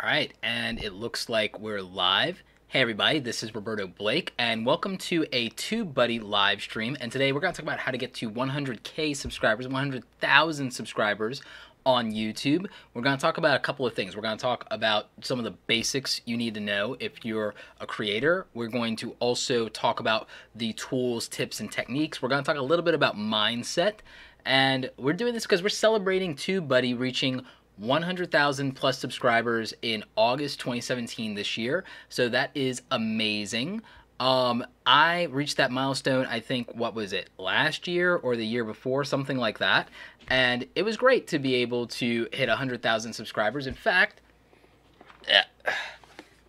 All right, and it looks like we're live. Hey everybody, this is Roberto Blake, and welcome to a TubeBuddy live stream. And today we're going to talk about how to get to 100K subscribers, 100,000 subscribers on YouTube. We're going to talk about a couple of things. We're going to talk about some of the basics you need to know if you're a creator. We're going to also talk about the tools, tips, and techniques. We're going to talk a little bit about mindset. And we're doing this because we're celebrating TubeBuddy reaching 100,000 plus subscribers in August 2017 this year. So that is amazing. I reached that milestone, I think, what was it, last year or the year before, something like that. And it was great to be able to hit 100,000 subscribers. In fact,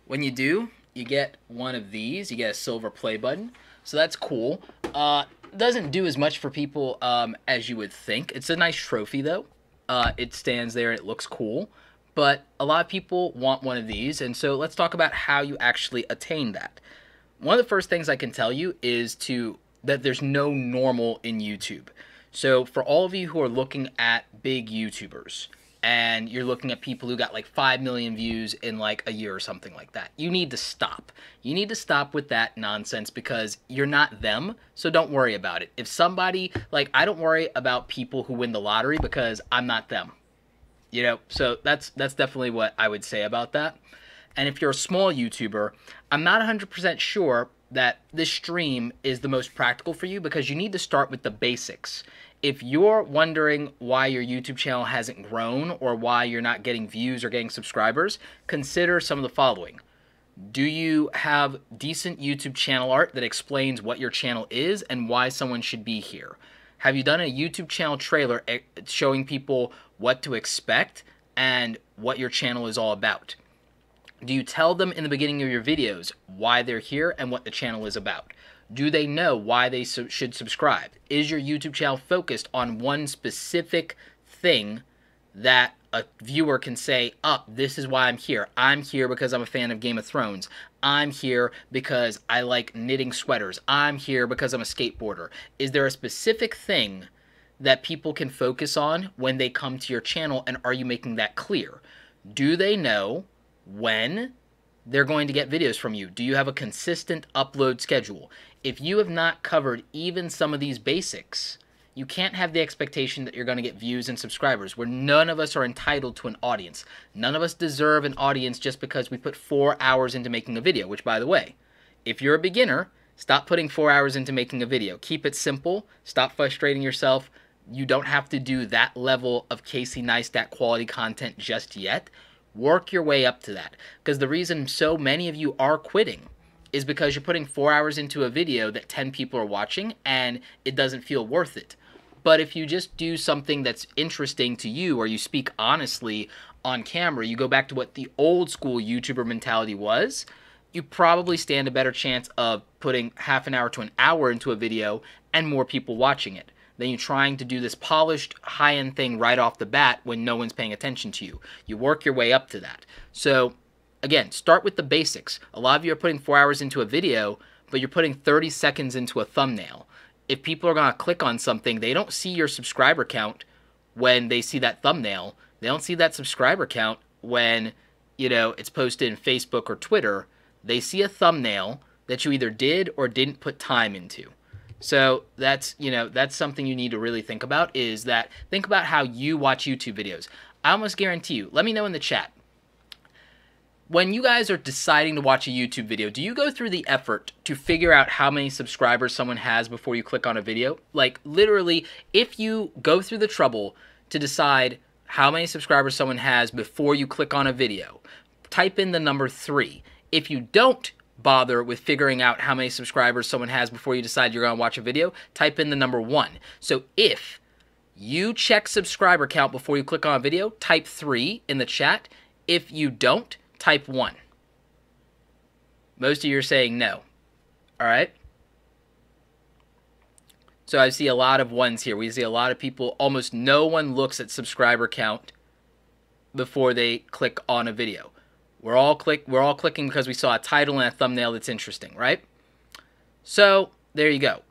when you do, you get one of these. You get a silver play button. So that's cool. Doesn't do as much for people as you would think. It's a nice trophy, though. It stands there and it looks cool, but a lot of people want one of these, and so let's talk about how you actually attain that. One of the first things I can tell you is that there's no normal in YouTube. So for all of you who are looking at big YouTubers, and you're looking at people who got like 5 million views in like a year or something like that, you need to stop. You need to stop with that nonsense because you're not them, so don't worry about it. If somebody, like, I don't worry about people who win the lottery because I'm not them. You know, so that's definitely what I would say about that. And if you're a small YouTuber, I'm not 100% sure that this stream is the most practical for you because you need to start with the basics. If you're wondering why your YouTube channel hasn't grown or why you're not getting views or getting subscribers, consider some of the following. Do you have decent YouTube channel art that explains what your channel is and why someone should be here? Have you done a YouTube channel trailer showing people what to expect and what your channel is all about? Do you tell them in the beginning of your videos why they're here and what the channel is about? Do they know why they should subscribe? Is your YouTube channel focused on one specific thing that a viewer can say, this is why I'm here. I'm here because I'm a fan of Game of Thrones. I'm here because I like knitting sweaters. I'm here because I'm a skateboarder. Is there a specific thing that people can focus on when they come to your channel, and are you making that clear? Do they know when they're going to get videos from you? Do you have a consistent upload schedule? If you have not covered even some of these basics, you can't have the expectation that you're going to get views and subscribers, where none of us are entitled to an audience. None of us deserve an audience just because we put 4 hours into making a video, which, by the way, if you're a beginner, stop putting 4 hours into making a video. Keep it simple. Stop frustrating yourself. You don't have to do that level of Casey Neistat quality content just yet. Work your way up to that, because the reason so many of you are quitting is because you're putting 4 hours into a video that 10 people are watching and it doesn't feel worth it. But if you just do something that's interesting to you, or you speak honestly on camera, you go back to what the old school YouTuber mentality was, you probably stand a better chance of putting half an hour to an hour into a video and more people watching it than you trying to do this polished, high-end thing right off the bat when no one's paying attention to you. You work your way up to that. So, again, start with the basics. A lot of you are putting 4 hours into a video, but you're putting 30 seconds into a thumbnail. If people are going to click on something, they don't see your subscriber count when they see that thumbnail. They don't see that subscriber count when, it's posted in Facebook or Twitter. They see a thumbnail that you either did or didn't put time into. So that's something you need to really think about, is that think about how you watch YouTube videos. I almost guarantee you, let me know in the chat, when you guys are deciding to watch a YouTube video, do you go through the effort to figure out how many subscribers someone has before you click on a video? Like, literally, if you go through the trouble to decide how many subscribers someone has before you click on a video, type in the number 3. If you don't bother with figuring out how many subscribers someone has before you decide you're going to watch a video, type in the number 1. So if you check subscriber count before you click on a video, type 3 in the chat. If you don't, type 1. Most of you are saying no. All right? So I see a lot of ones here. We see a lot of people, almost no one looks at subscriber count before they click on a video. We're all clicking because we saw a title and a thumbnail that's interesting, right? So there you go.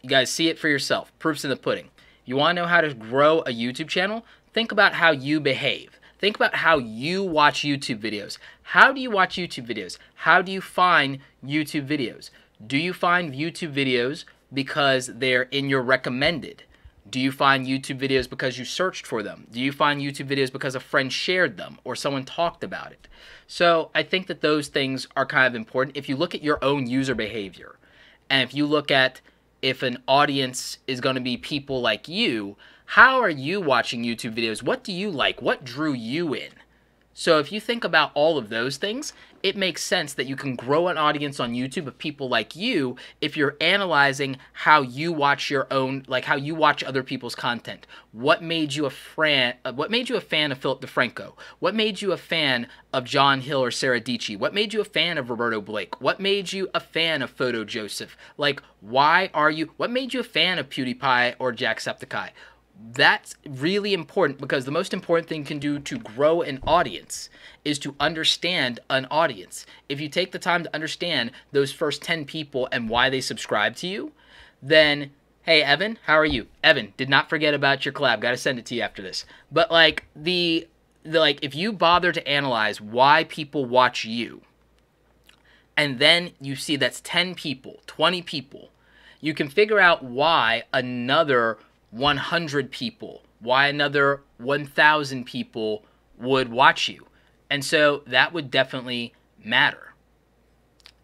You guys see it for yourself. Proof's in the pudding. You want to know how to grow a YouTube channel? Think about how you behave. Think about how you watch YouTube videos. How do you watch YouTube videos? How do you find YouTube videos? Do you find YouTube videos because they're in your recommended? Do you find YouTube videos because you searched for them? Do you find YouTube videos because a friend shared them or someone talked about it? So I think that those things are kind of important. If you look at your own user behavior, and if you look at if an audience is going to be people like you, how are you watching YouTube videos? What do you like? What drew you in? So if you think about all of those things, it makes sense that you can grow an audience on YouTube of people like you if you're analyzing how you watch your own, like how you watch other people's content. What made you a fan of Philip DeFranco? What made you a fan of John Hill or Sarah Dietschy? What made you a fan of Roberto Blake? What made you a fan of Photo Joseph? Like, what made you a fan of PewDiePie or Jacksepticeye? That's really important, because the most important thing you can do to grow an audience is to understand an audience. If you take the time to understand those first 10 people and why they subscribe to you, then, hey, Evan, how are you? Evan, did not forget about your collab. Got to send it to you after this. But like if you bother to analyze why people watch you, and then you see that's 10 people, 20 people, you can figure out why another 100 people, why another 1,000 people would watch you. And so that would definitely matter.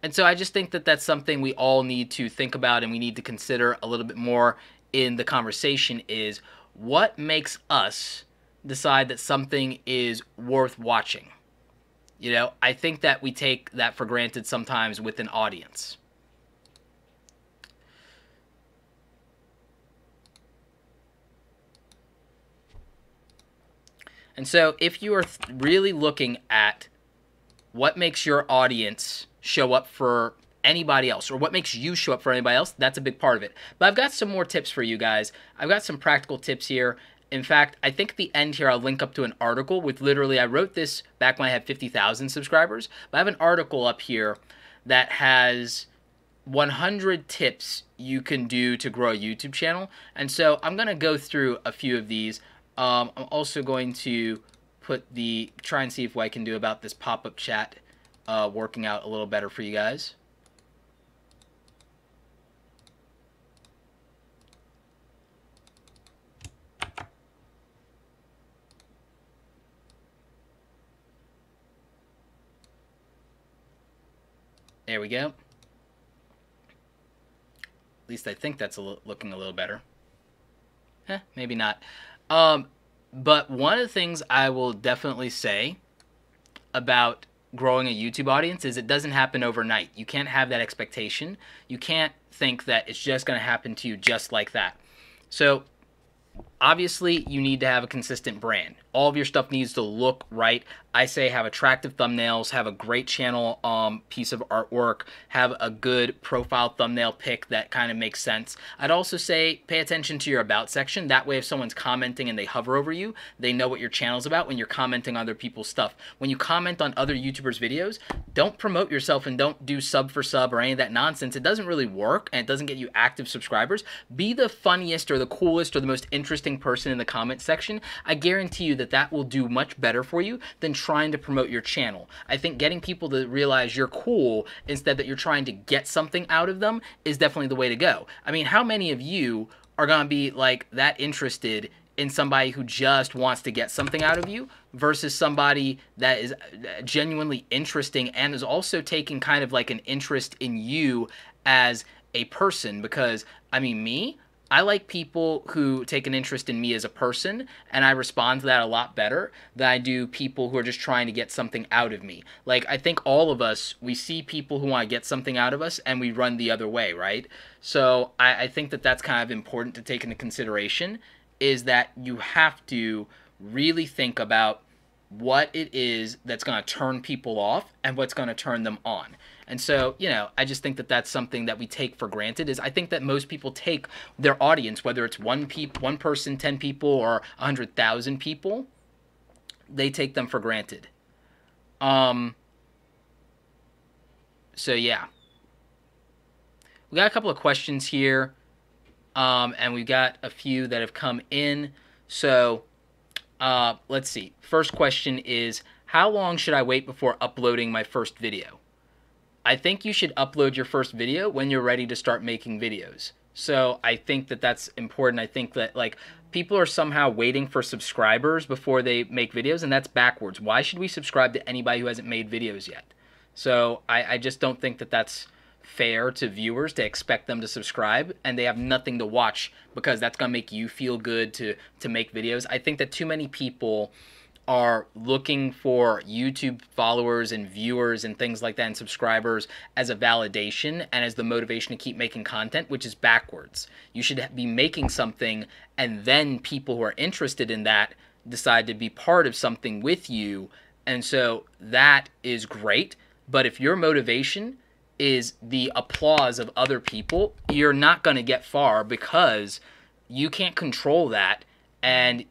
And so I just think that that's something we all need to think about and we need to consider a little bit more in the conversation, is what makes us decide that something is worth watching. You know, I think that we take that for granted sometimes with an audience. And so if you are really looking at what makes your audience show up for anybody else, or what makes you show up for anybody else, that's a big part of it. But I've got some more tips for you guys. I've got some practical tips here. In fact, I think at the end here I'll link up to an article with literally, I wrote this back when I had 50,000 subscribers, but I have an article up here that has 100 tips you can do to grow a YouTube channel. And so I'm going to go through a few of these. I'm also going to try and see if what I can do about this pop-up chat working out a little better for you guys. There we go. At least I think that's looking a little better. Maybe not. But one of the things I will definitely say about growing a YouTube audience is it doesn't happen overnight. You can't have that expectation. You can't think that it's just going to happen to you just like that. So obviously you need to have a consistent brand. All of your stuff needs to look right. I say have attractive thumbnails, have a great channel piece of artwork, have a good profile thumbnail pic that kind of makes sense. I'd also say pay attention to your about section. That way if someone's commenting and they hover over you, they know what your channel's about when you're commenting on other people's stuff. When you comment on other YouTubers' videos, don't promote yourself and don't do sub for sub or any of that nonsense. It doesn't really work and it doesn't get you active subscribers. Be the funniest or the coolest or the most interesting person in the comment section. I guarantee you that that will do much better for you than trying to promote your channel. I think getting people to realize you're cool instead that you're trying to get something out of them is definitely the way to go. I mean, how many of you are going to be like that interested in somebody who just wants to get something out of you versus somebody that is genuinely interesting and is also taking kind of like an interest in you as a person? Because, I mean, I like people who take an interest in me as a person, and I respond to that a lot better than I do people who are just trying to get something out of me. Like, I think all of us, we see people who want to get something out of us, and we run the other way, right? So I think that that's kind of important to take into consideration, is that you have to really think about what it is that's going to turn people off and what's going to turn them on. And so, you know, I just think that that's something that we take for granted. Is I think that most people take their audience, whether it's one person, 10 people, or 100,000 people, they take them for granted. So yeah. We got a couple of questions here, and we got a few that have come in. So Let's see. First question is, how long should I wait before uploading my first video? I think you should upload your first video when you're ready to start making videos. So I think that that's important. I think that like people are somehow waiting for subscribers before they make videos, and that's backwards. Why should we subscribe to anybody who hasn't made videos yet? So I just don't think that that's fair to viewers to expect them to subscribe and they have nothing to watch because that's going to make you feel good to make videos. I think that too many people are looking for YouTube followers and viewers and things like that and subscribers as a validation and as the motivation to keep making content, which is backwards. You should be making something and then people who are interested in that decide to be part of something with you. And so that is great. But if your motivation is the applause of other people, you're not going to get far because you can't control that, and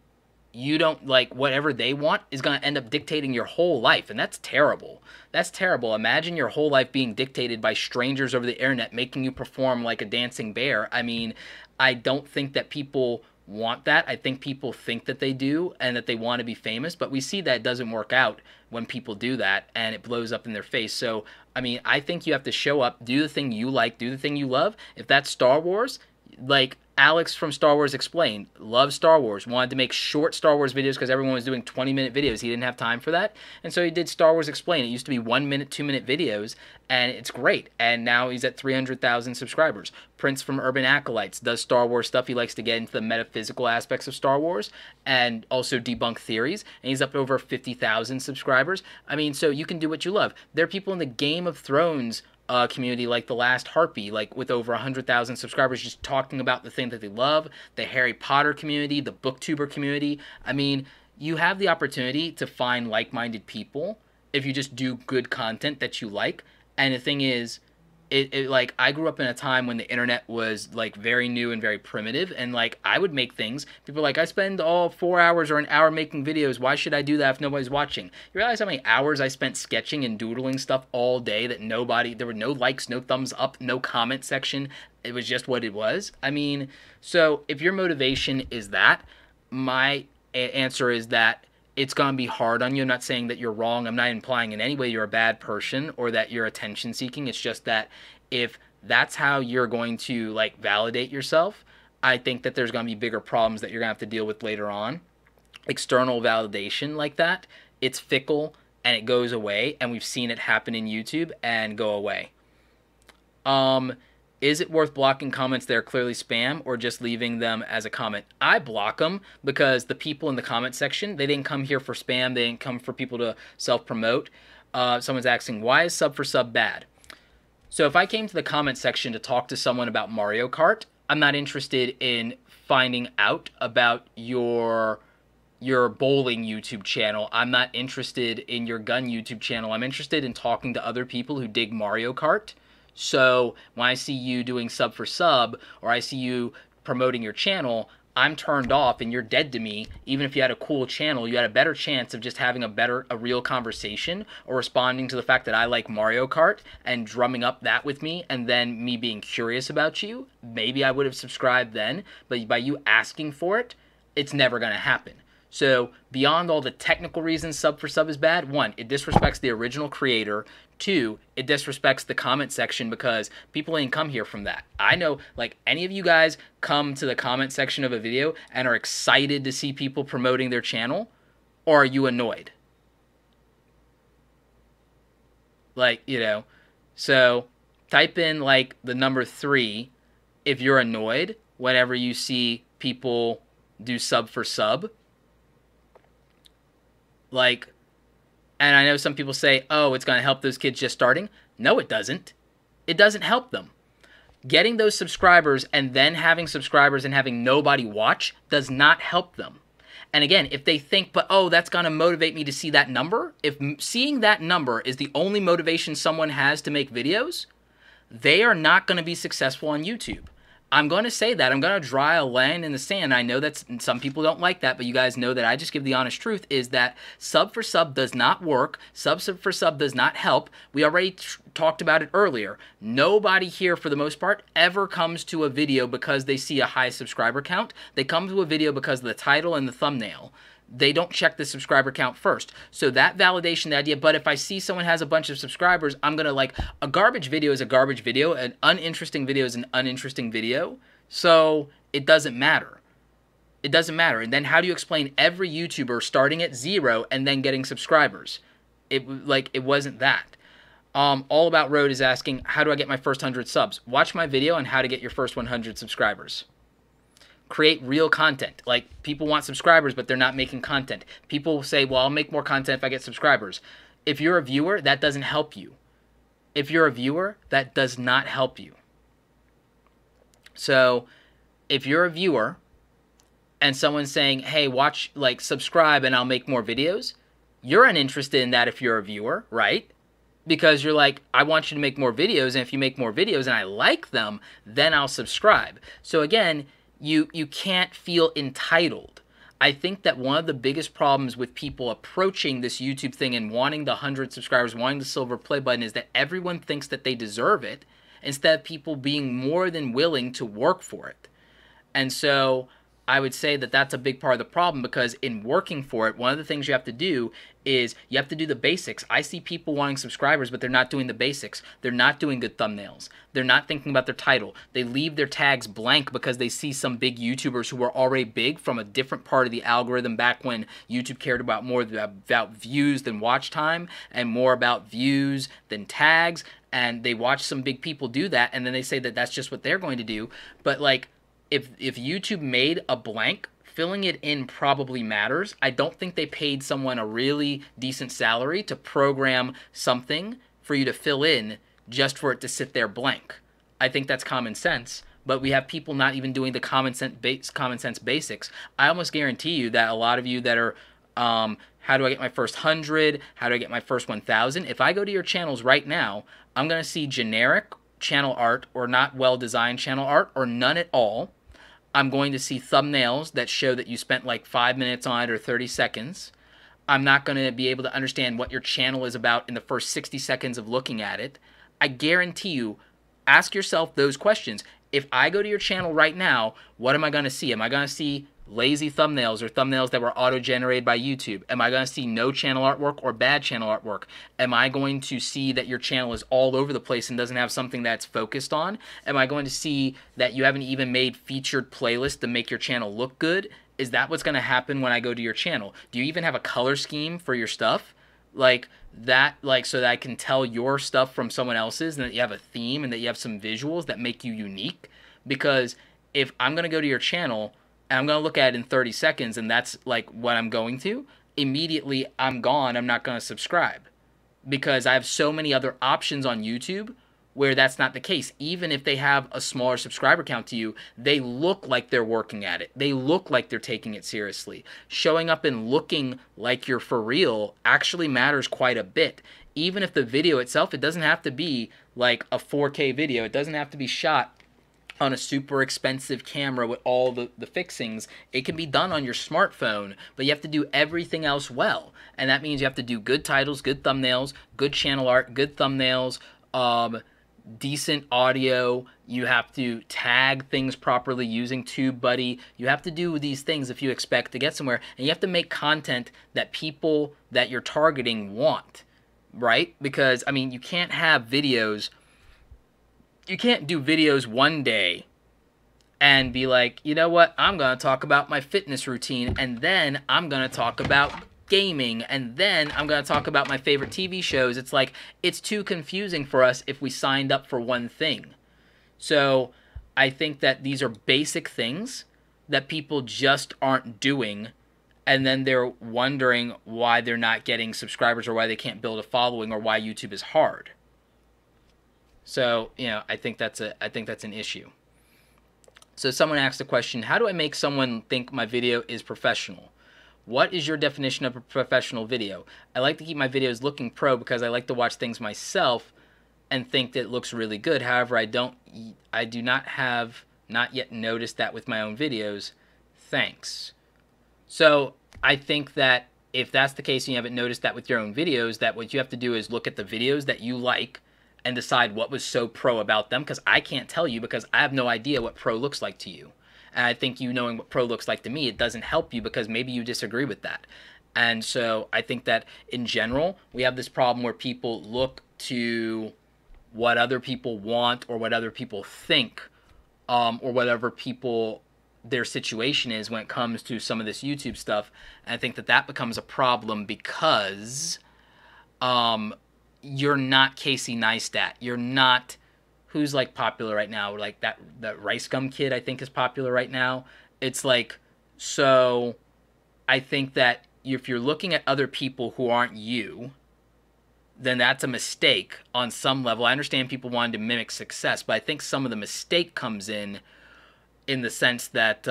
you don't like whatever they want is going to end up dictating your whole life, and that's terrible. That's terrible. Imagine your whole life being dictated by strangers over the internet making you perform like a dancing bear. I mean, I don't think that people want that. I think people think that they do and that they want to be famous, but we see that it doesn't work out when people do that and it blows up in their face. So, I mean, I think you have to show up, do the thing you like, do the thing you love. If that's Star Wars, like Alex from Star Wars Explained, loves Star Wars, wanted to make short Star Wars videos because everyone was doing 20-minute videos. He didn't have time for that, and so he did Star Wars Explained. It used to be 1 minute, 2 minute videos, and it's great, and now he's at 300,000 subscribers. Prince from Urban Acolytes does Star Wars stuff. He likes to get into the metaphysical aspects of Star Wars and also debunk theories, and he's up to over 50,000 subscribers. I mean, so you can do what you love. There are people in the Game of Thrones community like The Last Harpy, like with over 100,000 subscribers, just talking about the thing that they love. The Harry Potter community, the booktuber community. I mean, you have the opportunity to find like-minded people if you just do good content that you like. And the thing is, like, I grew up in a time when the internet was like very new and very primitive, and like I would make things. People are like, I spend all 4 hours or an hour making videos. Why should I do that if nobody's watching? You realize how many hours I spent sketching and doodling stuff all day that there were no likes, no thumbs up, no comment section. It was just what it was. I mean, so if your motivation is that, my answer is that it's going to be hard on you. I'm not saying that you're wrong. I'm not implying in any way you're a bad person or that you're attention seeking. It's just that if that's how you're going to like validate yourself, I think that there's going to be bigger problems that you're going to have to deal with later on. External validation like that, it's fickle and it goes away, and we've seen it happen in YouTube and go away. Is it worth blocking comments that are clearly spam or just leaving them as a comment? I block them because the people in the comment section, they didn't come here for spam. They didn't come for people to self-promote. Someone's asking, why is sub for sub bad? So if I came to the comment section to talk to someone about Mario Kart, I'm not interested in finding out about your bowling YouTube channel. I'm not interested in your gun YouTube channel. I'm interested in talking to other people who dig Mario Kart. So when I see you doing sub for sub, or I see you promoting your channel, I'm turned off and you're dead to me. Even if you had a cool channel, you had a better chance of just having a real conversation or responding to the fact that I like Mario Kart and drumming up that with me, and then me being curious about you. Maybe I would have subscribed then, but by you asking for it, it's never going to happen. So beyond all the technical reasons sub for sub is bad, 1, it disrespects the original creator. 2, it disrespects the comment section because people ain't come here from that. I know, like, any of you guys come to the comment section of a video and are excited to see people promoting their channel, or are you annoyed? Like, you know, so type in, like, the number 3 if you're annoyed whenever you see people do sub for sub. Like, and I know some people say, oh, it's going to help those kids just starting. No, it doesn't. It doesn't help them. Getting those subscribers and then having subscribers and having nobody watch does not help them. And again, if they think, but oh, that's going to motivate me to see that number, if seeing that number is the only motivation someone has to make videos, they are not going to be successful on YouTube. I'm going to say that. I'm going to draw a line in the sand. I know that some people don't like that, but you guys know that I just give the honest truth, is that sub for sub does not work. Sub for sub does not help. We already talked about it earlier. Nobody here, for the most part, ever comes to a video because they see a high subscriber count. They come to a video because of the title and the thumbnail. they don't check the subscriber count first. So that validation, the idea, but if I see someone has a bunch of subscribers, I'm going to like, a garbage video is a garbage video, an uninteresting video is an uninteresting video. So it doesn't matter. It doesn't matter. And then how do you explain every YouTuber starting at 0 and then getting subscribers? It wasn't that. All About Road is asking, how do I get my first 100 subs? Watch my video on how to get your first 100 subscribers. Create real content. Like, people want subscribers, but they're not making content. People say, well, I'll make more content if I get subscribers. If you're a viewer, that doesn't help you. If you're a viewer, that does not help you. So, if you're a viewer and someone's saying, hey, watch, like, subscribe and I'll make more videos, you're uninterested in that if you're a viewer, right? Because you're like, I want you to make more videos, and if you make more videos and I like them, then I'll subscribe. So again, you can't feel entitled. I think that one of the biggest problems with people approaching this YouTube thing and wanting the 100 subscribers, wanting the silver play button, is that everyone thinks that they deserve it, instead of people being more than willing to work for it. And so I would say that that's a big part of the problem, because in working for it, one of the things you have to do is you have to do the basics. I see people wanting subscribers, but they're not doing the basics. They're not doing good thumbnails. They're not thinking about their title. They leave their tags blank because they see some big YouTubers who were already big from a different part of the algorithm back when YouTube cared about more about views than watch time, and more about views than tags. And they watch some big people do that, and then they say that that's just what they're going to do. But like, if YouTube made a blank, filling it in probably matters. I don't think they paid someone a really decent salary to program something for you to fill in just for it to sit there blank. I think that's common sense, but we have people not even doing the common sense basics. I almost guarantee you that a lot of you that are, how do I get my first 100? How do I get my first 1,000? If I go to your channels right now, I'm going to see generic channel art, or not well-designed channel art, or none at all. I'm going to see thumbnails that show that you spent like 5 minutes on it or 30 seconds. I'm not going to be able to understand what your channel is about in the first 60 seconds of looking at it. I guarantee you, ask yourself those questions. If I go to your channel right now, what am I going to see? Am I going to see lazy thumbnails or thumbnails that were auto-generated by YouTube? Am I going to see no channel artwork or bad channel artwork? Am I going to see that your channel is all over the place and doesn't have something that's focused on? Am I going to see that you haven't even made featured playlists to make your channel look good? Is that what's going to happen when I go to your channel? Do you even have a color scheme for your stuff? Like that, like, so that I can tell your stuff from someone else's, and that you have a theme and that you have some visuals that make you unique? Because if I'm going to go to your channel and I'm going to look at it in 30 seconds and that's like what I'm going to, immediately I'm gone. I'm not going to subscribe, because I have so many other options on YouTube where that's not the case. Even if they have a smaller subscriber count to you, they look like they're working at it. They look like they're taking it seriously. Showing up and looking like you're for real actually matters quite a bit. Even if the video itself, it doesn't have to be like a 4K video. It doesn't have to be shot on a super expensive camera with all the fixings. It can be done on your smartphone, but you have to do everything else well. And that means you have to do good titles, good thumbnails, good channel art, good thumbnails, decent audio. You have to tag things properly using TubeBuddy. You have to do these things if you expect to get somewhere, and you have to make content that people that you're targeting want, right? Because, I mean, you can't have videos, you can't do videos one day and be like, you know what, I'm going to talk about my fitness routine, and then I'm going to talk about gaming, and then I'm going to talk about my favorite TV shows. It's like, it's too confusing for us if we signed up for one thing. So I think that these are basic things that people just aren't doing, and then they're wondering why they're not getting subscribers, or why they can't build a following, or why YouTube is hard. So, you know, I think that's an issue. So someone asked the question, how do I make someone think my video is professional? What is your definition of a professional video? I like to keep my videos looking pro because I like to watch things myself and think that it looks really good. However, I do not yet noticed that with my own videos. Thanks. So I think that if that's the case and you haven't noticed that with your own videos, that what you have to do is look at the videos that you like and decide what was so pro about them, because I can't tell you, because I have no idea what pro looks like to you. And I think you knowing what pro looks like to me, it doesn't help you because maybe you disagree with that. And so I think that in general, we have this problem where people look to what other people want or what other people think, or whatever people their situation is when it comes to some of this YouTube stuff. And I think that that becomes a problem because you're not Casey Neistat. You're not who's like popular right now. Like that Rice Gum kid I think is popular right now. It's like, so I think that if you're looking at other people who aren't you, then that's a mistake on some level. I understand people wanting to mimic success, but I think some of the mistake comes in the sense that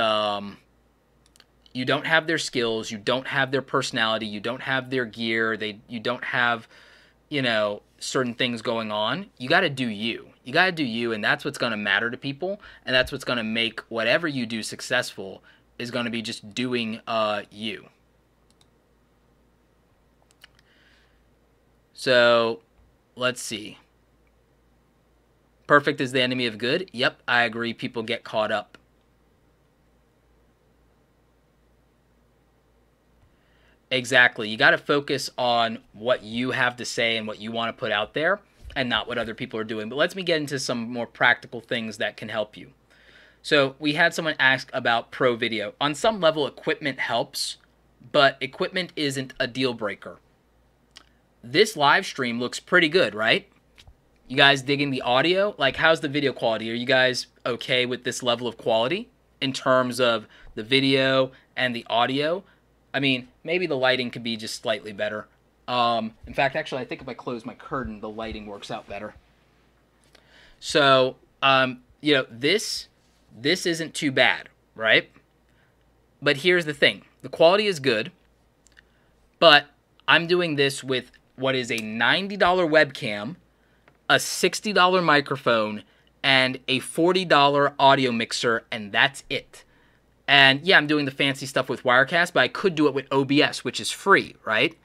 you don't have their skills, you don't have their personality, you don't have their gear, you don't have, you know, certain things going on. You got to do you. You got to do you, and that's what's going to matter to people, and that's what's going to make whatever you do successful is going to be just doing you. So, let's see. Perfect is the enemy of good. Yep, I agree. People get caught up. Exactly. You got to focus on what you have to say and what you want to put out there and not what other people are doing. But let's get into some more practical things that can help you. So we had someone ask about pro video. On some level, equipment helps, but equipment isn't a deal breaker. This live stream looks pretty good, right? You guys digging the audio? Like, how's the video quality? Are you guys okay with this level of quality in terms of the video and the audio? I mean, maybe the lighting could be just slightly better. In fact, actually, I think if I close my curtain, the lighting works out better. So, you know, this isn't too bad, right? But here's the thing. The quality is good, but I'm doing this with what is a $90 webcam, a $60 microphone, and a $40 audio mixer, and that's it. And yeah, I'm doing the fancy stuff with Wirecast, but I could do it with OBS, which is free, right?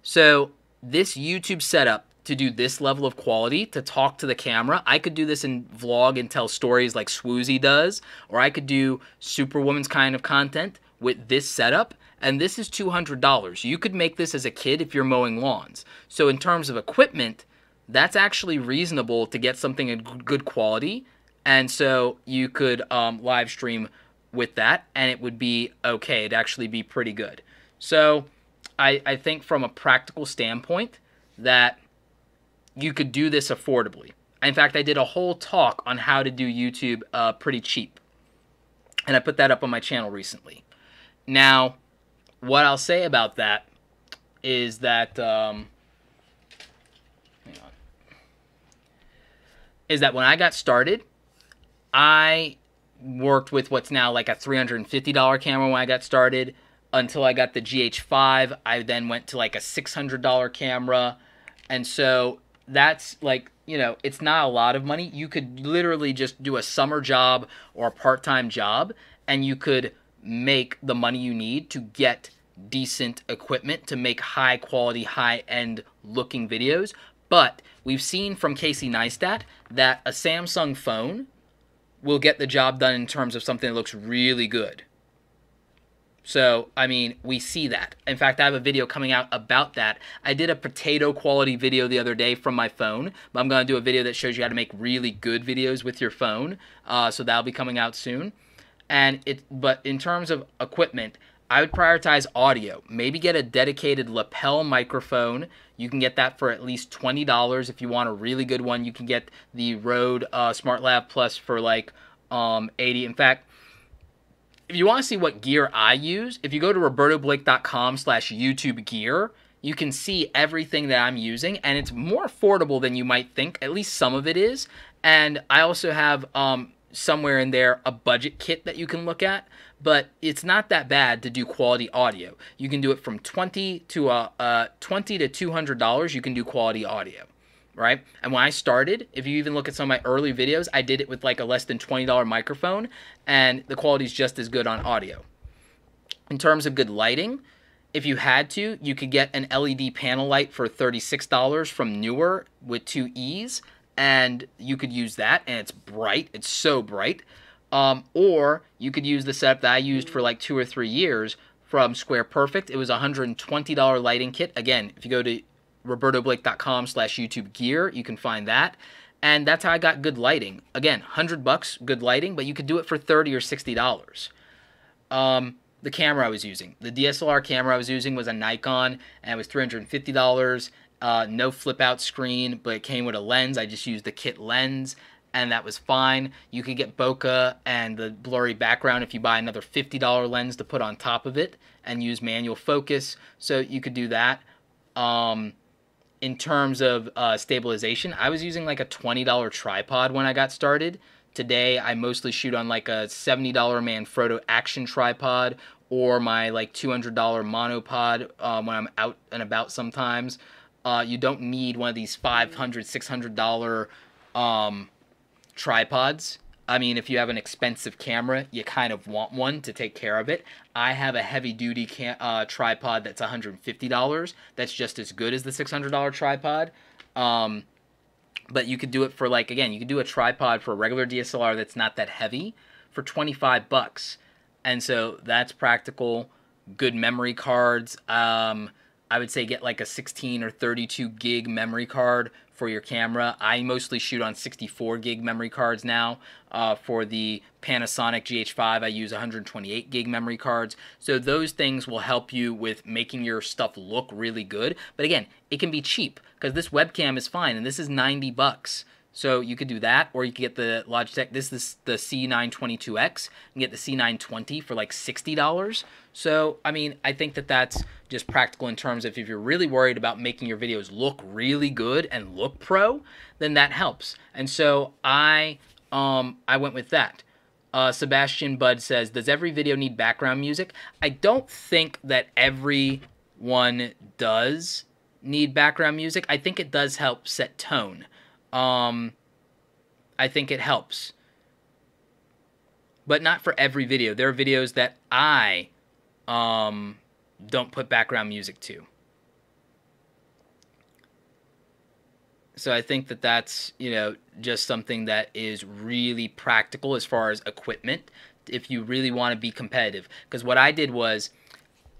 So this YouTube setup to do this level of quality, to talk to the camera, I could do this in vlog and tell stories like Swoozy does, or I could do Superwoman's kind of content with this setup, and this is $200. You could make this as a kid if you're mowing lawns. So in terms of equipment, that's actually reasonable to get something in good quality, and so you could live stream with that, and it would be okay. It'd actually be pretty good. So I think from a practical standpoint that you could do this affordably. In fact, I did a whole talk on how to do YouTube pretty cheap, and I put that up on my channel recently. Now, what I'll say about that is that when I got started, I worked with what's now like a $350 camera when I got started until I got the GH5. I then went to like a $600 camera. And so that's like, you know, it's not a lot of money. You could literally just do a summer job or a part-time job, and you could make the money you need to get decent equipment to make high quality, high-end looking videos. But we've seen from Casey Neistat that a Samsung phone will get the job done in terms of something that looks really good. So, I mean, we see that. In fact, I have a video coming out about that. I did a potato quality video the other day from my phone, but I'm going to do a video that shows you how to make really good videos with your phone. So that'll be coming out soon. But in terms of equipment, I would prioritize audio. Maybe get a dedicated lapel microphone. You can get that for at least $20. If you want a really good one, you can get the Rode SmartLav Plus for like $80. In fact, if you want to see what gear I use, if you go to robertoblake.com/YouTube gear, you can see everything that I'm using, and it's more affordable than you might think. At least some of it is. And I also have somewhere in there a budget kit that you can look at, but it's not that bad to do quality audio. You can do it from $20 to $200. You can do quality audio, right? And when I started, if you even look at some of my early videos, I did it with like a less than $20 microphone, and the quality is just as good on audio. In terms of good lighting, if you had to, you could get an LED panel light for $36 from Newer with 2 E's, and you could use that, and it's bright. It's so bright. Or you could use the setup that I used for like 2 or 3 years from Square Perfect. It was a $120 lighting kit. Again, if you go to robertoblake.com/YouTube gear, you can find that. And that's how I got good lighting. Again, $100, good lighting, but you could do it for $30 or $60. The camera I was using, the DSLR camera I was using was a Nikon, and it was $350. No flip out screen, but it came with a lens. I just used the kit lens, and that was fine. You could get bokeh and the blurry background if you buy another $50 lens to put on top of it and use manual focus. So you could do that. In terms of stabilization, I was using like a $20 tripod when I got started. Today, I mostly shoot on like a $70 Manfrotto action tripod or my like $200 monopod when I'm out and about sometimes. You don't need one of these $500, $600 tripods. I mean, if you have an expensive camera, you kind of want one to take care of it. I have a heavy-duty tripod that's $150. That's just as good as the $600 tripod. But you could do it for, like, again, you could do a tripod for a regular DSLR that's not that heavy for $25. And so that's practical. Good memory cards. I would say get like a 16 or 32 gig memory card for your camera. I mostly shoot on 64 gig memory cards now. For the Panasonic GH5, I use 128 gig memory cards. So those things will help you with making your stuff look really good. But again, it can be cheap because this webcam is fine, and this is $90. So you could do that, or you could get the Logitech. This is the C922X. You can get the C920 for like $60. So, I mean, I think that that's just practical in terms of if you're really worried about making your videos look really good and look pro, then that helps. And so I went with that. Sebastian Budd says, does every video need background music? I don't think that every one does need background music. I think it does help set tone. I think it helps. But not for every video. There are videos that I don't put background music to. So I think that that's, you know, just something that is really practical as far as equipment if you really want to be competitive. Because what I did was,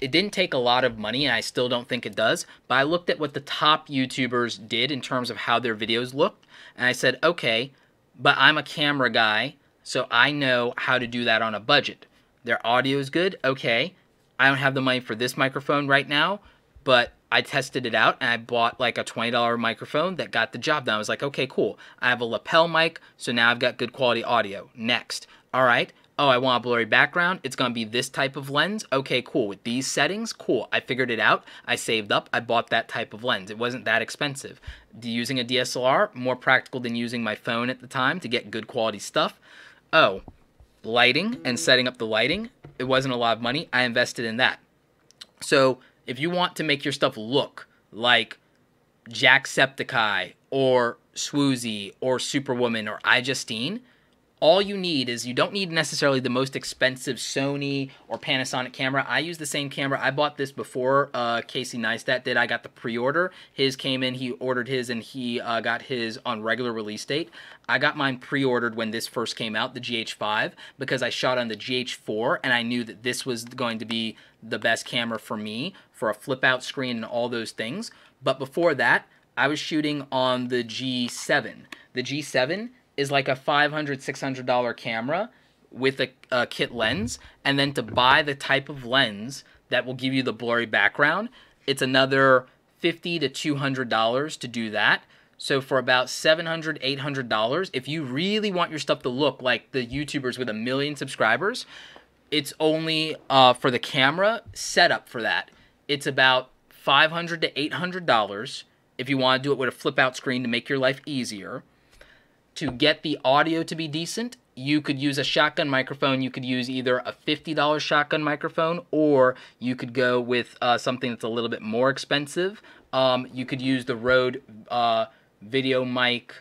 it didn't take a lot of money, and I still don't think it does, but I looked at what the top YouTubers did in terms of how their videos looked, and I said, okay, but I'm a camera guy, so I know how to do that on a budget. Their audio is good, okay. I don't have the money for this microphone right now, but I tested it out, and I bought like a $20 microphone that got the job done. I was like, okay, cool. I have a lapel mic, so now I've got good quality audio. Next. All right. Oh, I want a blurry background. It's going to be this type of lens. Okay, cool. With these settings, cool. I figured it out. I saved up. I bought that type of lens. It wasn't that expensive. Using a DSLR, more practical than using my phone at the time to get good quality stuff. Oh, lighting and setting up the lighting. It wasn't a lot of money. I invested in that. So if you want to make your stuff look like Jacksepticeye or Swoozy or Superwoman or iJustine, all you need is, you don't need necessarily the most expensive Sony or Panasonic camera. I use the same camera. I bought this before Casey Neistat did. I got the pre-order. His came in, he ordered his, and he got his on regular release date. I got mine pre-ordered when this first came out, the GH5, because I shot on the GH4, and I knew that this was going to be the best camera for me, for a flip-out screen and all those things. But before that, I was shooting on the G7. The G7 is like a $500, $600 camera with a kit lens, and then to buy the type of lens that will give you the blurry background, it's another $50 to $200 to do that. So for about $700, $800, if you really want your stuff to look like the YouTubers with 1 million subscribers, it's only for the camera setup for that. It's about $500 to $800 if you want to do it with a flip-out screen to make your life easier. To get the audio to be decent, you could use a shotgun microphone. You could use either a $50 shotgun microphone, or you could go with something that's a little bit more expensive. You could use the Rode Video Mic,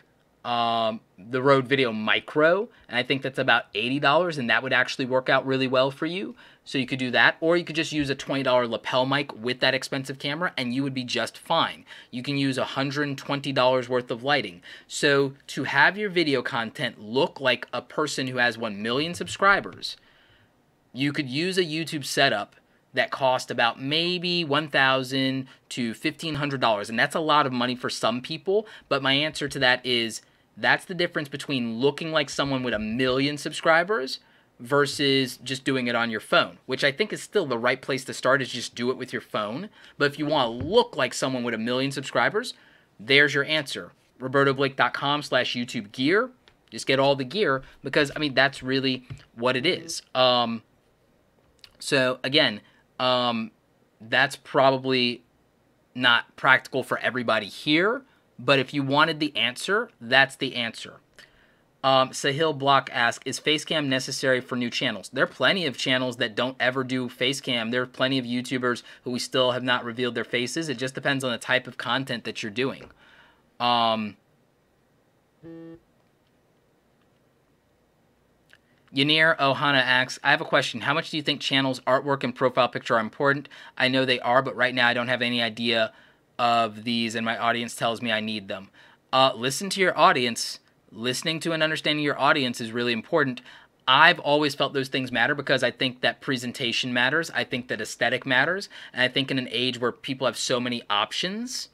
the Rode Video Micro, and I think that's about $80, and that would actually work out really well for you. So you could do that, or you could just use a $20 lapel mic with that expensive camera and you would be just fine. You can use $120 worth of lighting. So to have your video content look like a person who has 1 million subscribers, you could use a YouTube setup that cost about maybe $1,000 to $1,500, and that's a lot of money for some people, but my answer to that is that's the difference between looking like someone with 1 million subscribers versus just doing it on your phone, which I think is still the right place to start, is just do it with your phone. But if you want to look like someone with 1 million subscribers, there's your answer. RobertoBlake.com/YouTube gear. Just get all the gear, because, I mean, that's really what it is. So, again, that's probably not practical for everybody here, but if you wanted the answer, that's the answer. Sahil Block asks, is Facecam necessary for new channels? There are plenty of channels that don't ever do Facecam. There are plenty of YouTubers who we still have not revealed their faces. It just depends on the type of content that you're doing. Yanir Ohana asks, I have a question. How much do you think channels, artwork, and profile picture are important? I know they are, but right now I don't have any idea of these, and my audience tells me I need them. Listen to your audience. Listening to and understanding your audience is really important. I've always felt those things matter because I think that presentation matters. I think that aesthetic matters. And I think in an age where people have so many options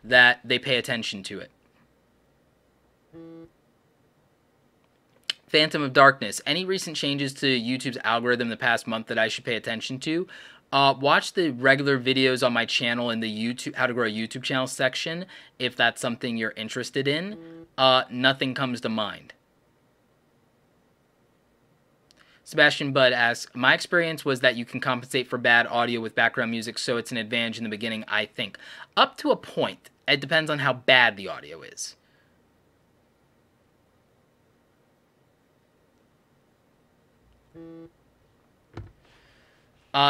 that they pay attention to it. Phantom of Darkness. Any recent changes to YouTube's algorithm the past month that I should pay attention to? Watch the regular videos on my channel in the YouTube How to Grow a YouTube Channel section if that's something you're interested in. Nothing comes to mind. Sebastian Budd asks, my experience was that you can compensate for bad audio with background music, so it's an advantage in the beginning, I think. Up to a point. It depends on how bad the audio is.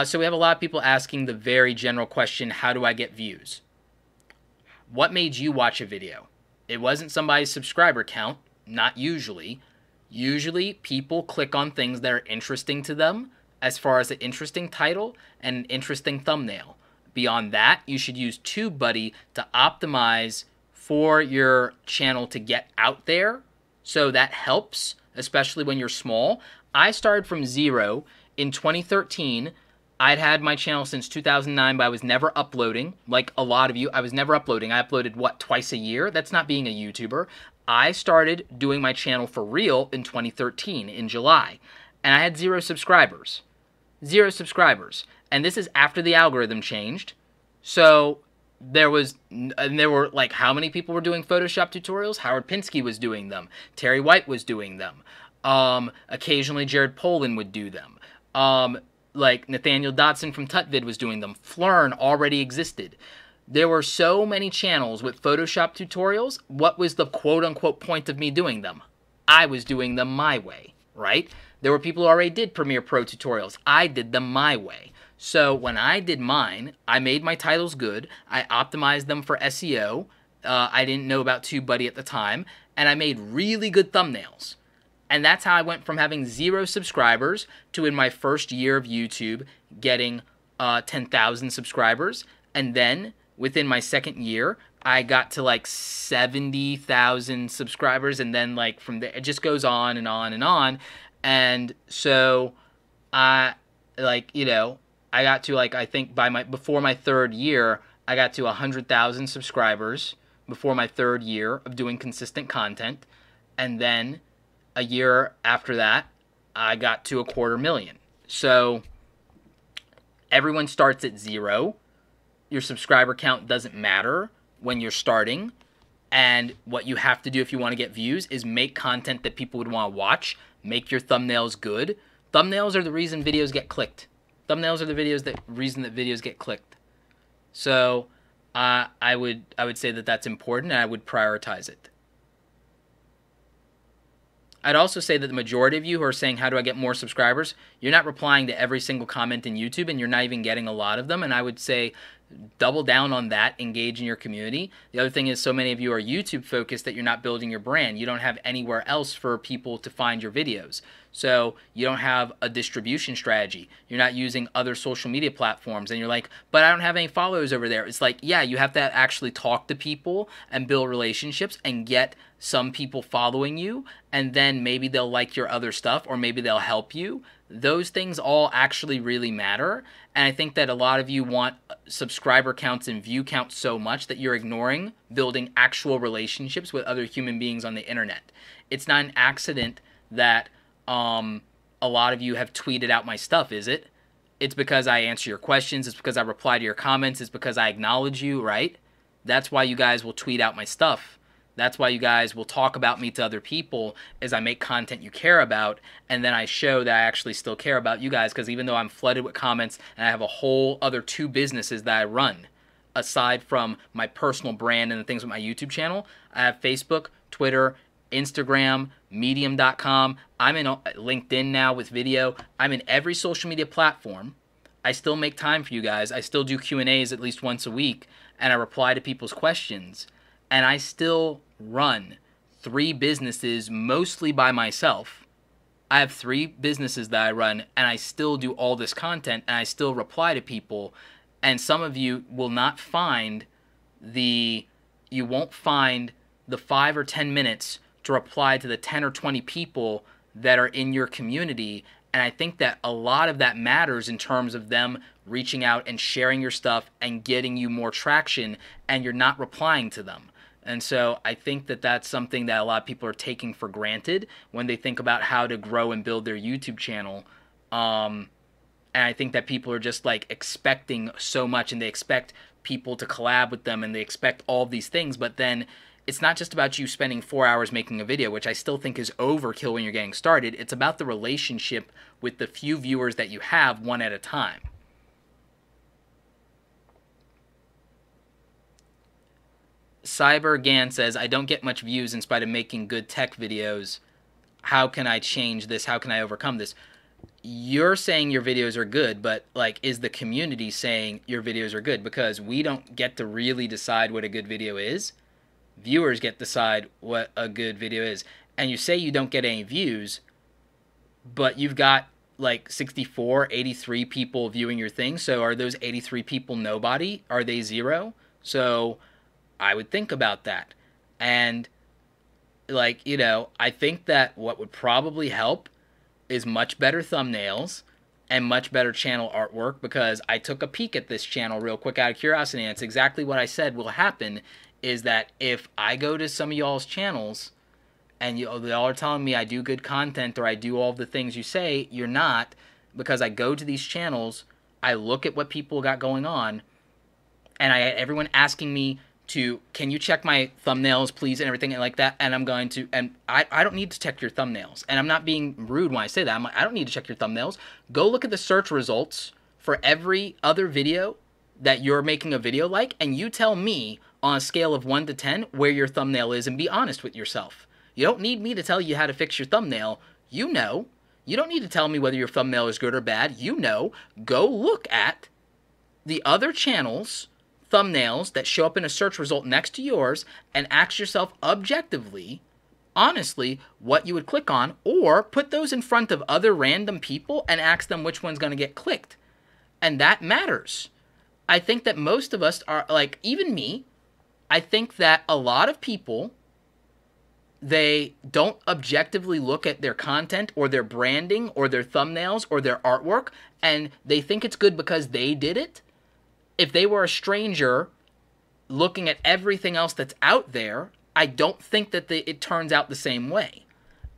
So we have a lot of people asking the very general question, how do I get views? What made you watch a video? It wasn't somebody's subscriber count, not usually. Usually people click on things that are interesting to them as far as an interesting title and an interesting thumbnail. Beyond that, you should use TubeBuddy to optimize for your channel to get out there. So that helps, especially when you're small. I started from 0 in 2013. I'd had my channel since 2009, but I was never uploading. Like a lot of you, I was never uploading. I uploaded, what, twice a year? That's not being a YouTuber. I started doing my channel for real in 2013, in July. And I had 0 subscribers. 0 subscribers. And this is after the algorithm changed. So there were like, how many people were doing Photoshop tutorials? Howard Pinsky was doing them. Terry White was doing them. Occasionally Jared Polin would do them. Like Nathaniel Dotson from Tutvid was doing them. Flern already existed. There were so many channels with Photoshop tutorials. What was the quote-unquote point of me doing them? I was doing them my way, right? There were people who already did Premiere Pro tutorials. I did them my way. So when I did mine, I made my titles good. I optimized them for SEO. I didn't know about TubeBuddy at the time. And I made really good thumbnails. And that's how I went from having 0 subscribers to, in my first year of YouTube, getting 10,000 subscribers. And then within my second year, I got to like 70,000 subscribers. And then like from there, it just goes on and on and on. And so I got to like, I think before my third year, I got to 100,000 subscribers before my third year of doing consistent content. And then a year after that, I got to 250,000. So everyone starts at 0. Your subscriber count doesn't matter when you're starting. And what you have to do if you want to get views is make content that people would want to watch. Make your thumbnails good. Thumbnails are the reason videos get clicked. Thumbnails are the reason that videos get clicked. So I would say that that's important, and I would prioritize it. I'd also say that the majority of you who are saying, how do I get more subscribers? You're not replying to every single comment in YouTube, and you're not even getting a lot of them. And I would say double down on that, engage in your community. The other thing is so many of you are YouTube focused that you're not building your brand. You don't have anywhere else for people to find your videos. So you don't have a distribution strategy. You're not using other social media platforms, and you're like, but I don't have any followers over there. It's like, yeah, you have to actually talk to people and build relationships and get some people following you, and then maybe they'll like your other stuff, or maybe they'll help you. Those things all actually really matter. And I think that a lot of you want subscriber counts and view counts so much that you're ignoring building actual relationships with other human beings on the internet. It's not an accident that a lot of you have tweeted out my stuff, is it? It's because I answer your questions. It's because I reply to your comments. It's because I acknowledge you, right? That's why you guys will tweet out my stuff. That's why you guys will talk about me to other people, as I make content you care about, and then I show that I actually still care about you guys, because even though I'm flooded with comments and I have a whole other 2 businesses that I run, aside from my personal brand and the things with my YouTube channel, I have Facebook, Twitter, Instagram, Medium.com. I'm in LinkedIn now with video. I'm in every social media platform. I still make time for you guys. I still do Q&As at least once a week, and I reply to people's questions. And I still run 3 businesses mostly by myself. I have 3 businesses that I run, and I still do all this content, and I still reply to people. And some of you will not find you won't find the 5 or 10 minutes to reply to the 10 or 20 people that are in your community. And I think that a lot of that matters in terms of them reaching out and sharing your stuff and getting you more traction, and you're not replying to them. And so I think that that's something that a lot of people are taking for granted when they think about how to grow and build their YouTube channel. And I think that people are just like expecting so much, and they expect people to collab with them, and they expect all these things. But then it's not just about you spending 4 hours making a video, which I still think is overkill when you're getting started. It's about the relationship with the few viewers that you have, one at a time. CyberGan says, I don't get much views in spite of making good tech videos. How can I change this? How can I overcome this? You're saying your videos are good, but like, is the community saying your videos are good? Because we don't get to really decide what a good video is. Viewers get to decide what a good video is. And you say you don't get any views, but you've got like 64, 83 people viewing your thing. So are those 83 people nobody? Are they 0? So I would think about that. And like, you know, I think that what would probably help is much better thumbnails and much better channel artwork, because I took a peek at this channel real quick out of curiosity, and it's exactly what I said will happen, is that if I go to some of y'all's channels and y'all are telling me I do good content or I do all the things you say, you're not, because I go to these channels, I look at what people got going on, and I had everyone asking me to, can you check my thumbnails, please, and everything like that, and I'm going to, and I don't need to check your thumbnails, and I'm not being rude when I say that. I'm like, I don't need to check your thumbnails. Go look at the search results for every other video that you're making a video like, and you tell me on a scale of 1 to 10 where your thumbnail is, and be honest with yourself. You don't need me to tell you how to fix your thumbnail. You know. You don't need to tell me whether your thumbnail is good or bad. You know. Go look at the other channels' thumbnails that show up in a search result next to yours and ask yourself objectively, honestly, what you would click on, or put those in front of other random people and ask them which one's going to get clicked. And that matters. I think that most of us are, like, even me, I think that a lot of people, they don't objectively look at their content or their branding or their thumbnails or their artwork, and they think it's good because they did it. If they were a stranger looking at everything else that's out there, I don't think that it turns out the same way.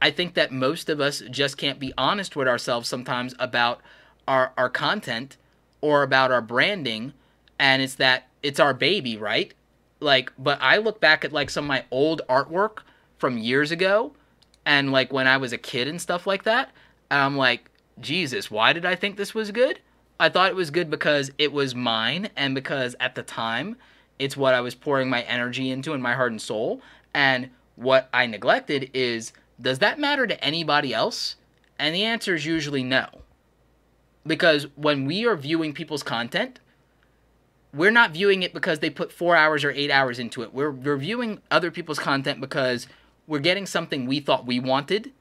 I think that most of us just can't be honest with ourselves sometimes about our content or about our branding, and it's our baby, right? Like, but I look back at like some of my old artwork from years ago, and like when I was a kid and stuff like that, and I'm like, Jesus, why did I think this was good? I thought it was good because it was mine, and because at the time, it's what I was pouring my energy into and my heart and soul. And what I neglected is, does that matter to anybody else? And the answer is usually no. Because when we are viewing people's content, we're not viewing it because they put 4 hours or 8 hours into it. We're reviewing other people's content because we're getting something we thought we wanted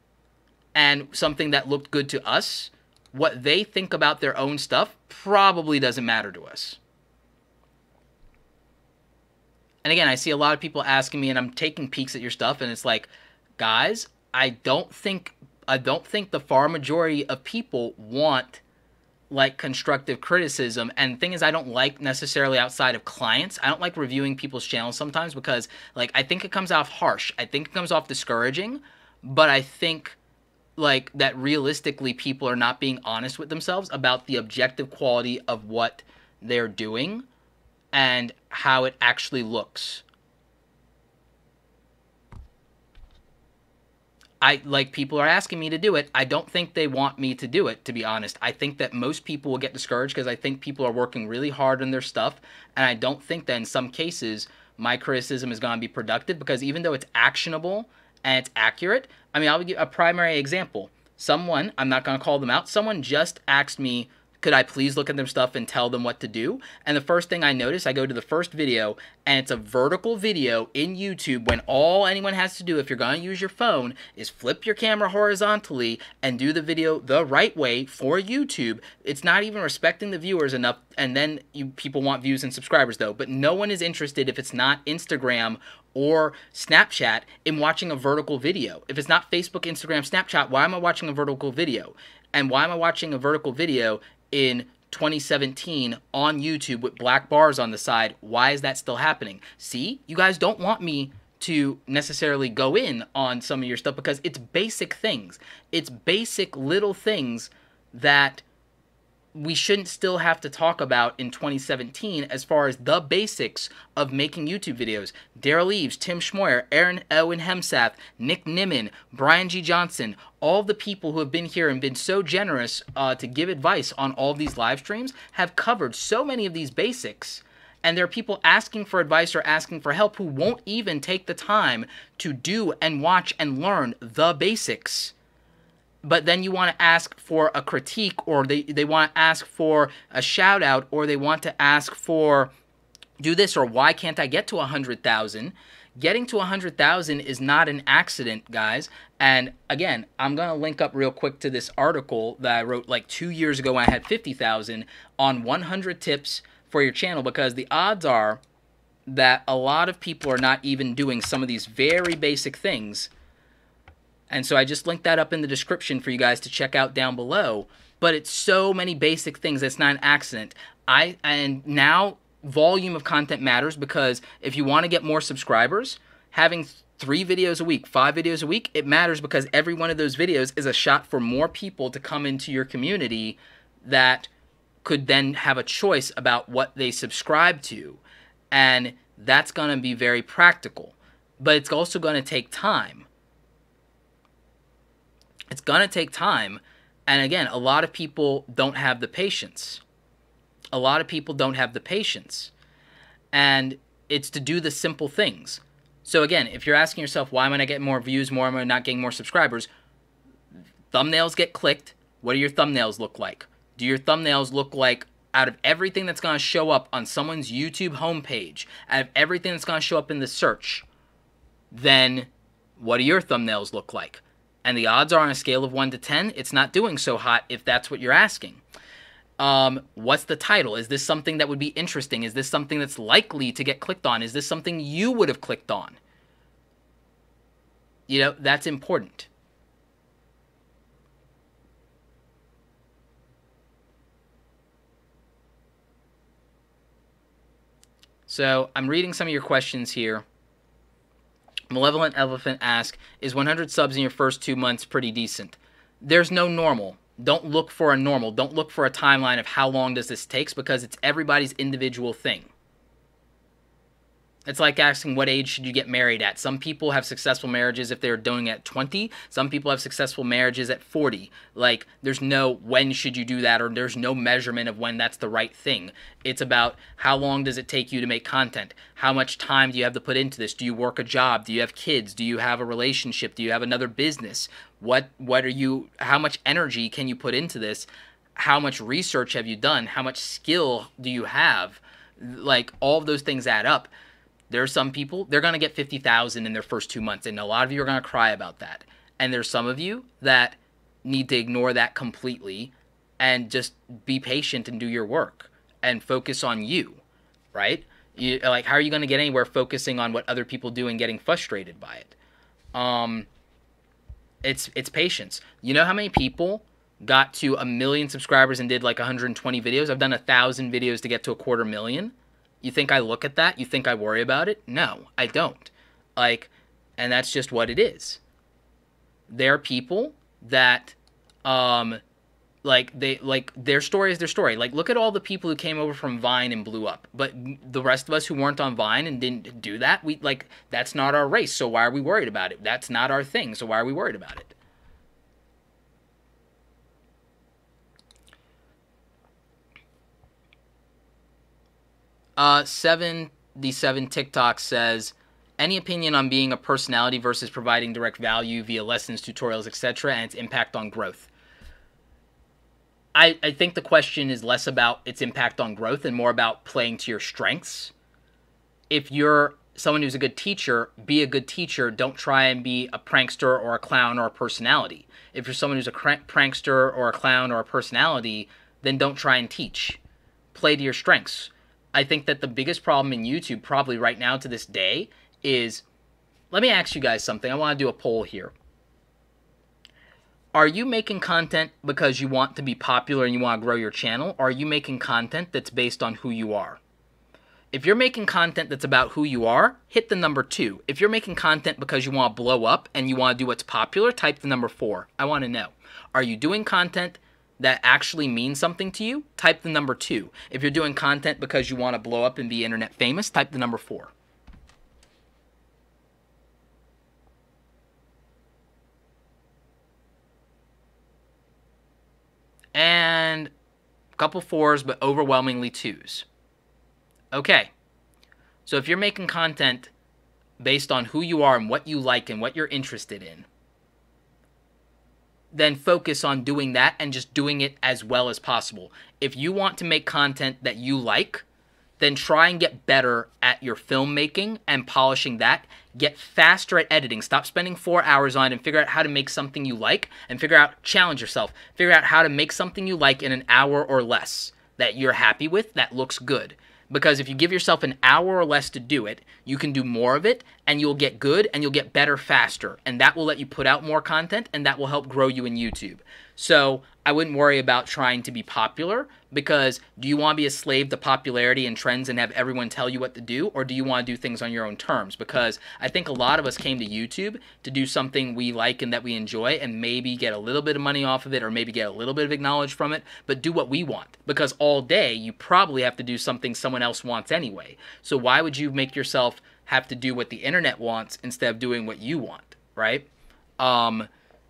and something that looked good to us. What they think about their own stuff probably doesn't matter to us. And again, I see a lot of people asking me, and I'm taking peeks at your stuff, and it's like, guys, I don't think the far majority of people want like constructive criticism. And the thing is, I don't like necessarily outside of clients. I don't like reviewing people's channels sometimes because like I think it comes off harsh. I think it comes off discouraging, but I think like that realistically people are not being honest with themselves about the objective quality of what they're doing and how it actually looks. People are asking me to do it. I don't think they want me to do it, to be honest. I think that most people will get discouraged because I think people are working really hard on their stuff, and I don't think that in some cases my criticism is going to be productive because even though it's actionable and it's accurate, I mean, I'll give you a primary example. Someone, I'm not going to call them out, someone just asked me, could I please look at their stuff and tell them what to do? And the first thing I notice, I go to the first video, and it's a vertical video in YouTube when all anyone has to do, if you're going to use your phone, is flip your camera horizontally and do the video the right way for YouTube. It's not even respecting the viewers enough, and then people want views and subscribers, though. But no one is interested, if it's not Instagram or Snapchat, in watching a vertical video. If it's not Facebook, Instagram, Snapchat, why am I watching a vertical video? And why am I watching a vertical video in 2017 on YouTube with black bars on the side? Why is that still happening? See, you guys don't want me to necessarily go in on some of your stuff because it's basic things. It's basic little things that we shouldn't still have to talk about in 2017 as far as the basics of making YouTube videos. Daryl Eves, Tim Schmoyer, Aaron Owen Hemsath, Nick Nimmin, Brian G. Johnson, all the people who have been here and been so generous to give advice on all of these live streams have covered so many of these basics. And there are people asking for advice or asking for help who won't even take the time to do and watch and learn the basics. But then you want to ask for a critique, or they want to ask for a shout out, or they want to ask for do this, or why can't I get to 100,000? Getting to 100,000 is not an accident, guys. And again, I'm going to link up real quick to this article that I wrote like 2 years ago when I had 50,000 on 100 tips for your channel, because the odds are that a lot of people are not even doing some of these very basic things. And so I just linked that up in the description for you guys to check out down below. But it's so many basic things. It's not an accident. And now volume of content matters, because if you want to get more subscribers, having 3 videos a week, 5 videos a week, it matters because every one of those videos is a shot for more people to come into your community that could then have a choice about what they subscribe to. And that's going to be very practical. But it's also going to take time. It's going to take time, and again, a lot of people don't have the patience. A lot of people don't have the patience, and it's to do the simple things. So again, if you're asking yourself, why am I not getting more views, why am I not getting more subscribers? Thumbnails get clicked. What do your thumbnails look like? Do your thumbnails look like, out of everything that's going to show up on someone's YouTube homepage, out of everything that's going to show up in the search, then what do your thumbnails look like? And the odds are, on a scale of 1 to 10, it's not doing so hot if that's what you're asking. What's the title? Is this something that would be interesting? Is this something that's likely to get clicked on? Is this something you would have clicked on? You know, that's important. So I'm reading some of your questions here. Malevolent Elephant asks, is 100 subs in your first 2 months pretty decent? There's no normal. Don't look for a normal. Don't look for a timeline of how long does this take, because it's everybody's individual thing. It's like asking what age should you get married at. Some people have successful marriages if they're doing it at 20. Some people have successful marriages at 40. Like, there's no when should you do that, or there's no measurement of when that's the right thing. It's about how long does it take you to make content? How much time do you have to put into this? Do you work a job? Do you have kids? Do you have a relationship? Do you have another business? How much energy can you put into this? How much research have you done? How much skill do you have? like all of those things add up. There are some people, they're going to get 50,000 in their first 2 months, and a lot of you are going to cry about that. And there's some of you that need to ignore that completely and just be patient and do your work and focus on you, right? Like, how are you going to get anywhere focusing on what other people do and getting frustrated by it? It's patience. You know how many people got to 1 million subscribers and did like 120 videos? I've done 1,000 videos to get to 250,000. You think I look at that? You think I worry about it? No, I don't. Like, and that's just what it is. There are people that, like, their story is their story. Like, look at all the people who came over from Vine and blew up. But the rest of us who weren't on Vine and didn't do that, that's not our race, so why are we worried about it? That's not our thing, so why are we worried about it? The 7 TikTok says, any opinion on being a personality versus providing direct value via lessons, tutorials, etc., and its impact on growth? I think the question is less about its impact on growth and more about playing to your strengths. If you're someone who's a good teacher, be a good teacher. Don't try and be a prankster or a clown or a personality. If you're someone who's a prankster or a clown or a personality, then don't try and teach. Play to your strengths. I think that the biggest problem in YouTube probably right now to this day is, let me ask you guys something. I want to do a poll here. Are you making content because you want to be popular and you want to grow your channel? Or are you making content that's based on who you are? If you're making content that's about who you are, hit the number 2. If you're making content because you want to blow up and you want to do what's popular, type the number 4. I want to know. Are you doing content that actually means something to you? Type the number 2. If you're doing content because you want to blow up and be internet famous, type the number 4. And a couple 4s, but overwhelmingly 2s. Okay. So if you're making content based on who you are and what you like and what you're interested in, then focus on doing that and just doing it as well as possible. If you want to make content that you like, then try and get better at your filmmaking and polishing that. Get faster at editing. Stop spending 4 hours on it and figure out how to make something you like and challenge yourself. Figure out how to make something you like in an hour or less that you're happy with, that looks good. Because if you give yourself an hour or less to do it, you can do more of it, and you'll get good, and you'll get better faster. And that will let you put out more content, and that will help grow you in YouTube. So I wouldn't worry about trying to be popular, because do you want to be a slave to popularity and trends and have everyone tell you what to do, or do you want to do things on your own terms? Because I think a lot of us came to YouTube to do something we like and that we enjoy, and maybe get a little bit of money off of it, or maybe get a little bit of acknowledgement from it, but do what we want. Because all day, you probably have to do something someone else wants anyway. So why would you make yourself have to do what the internet wants instead of doing what you want, right?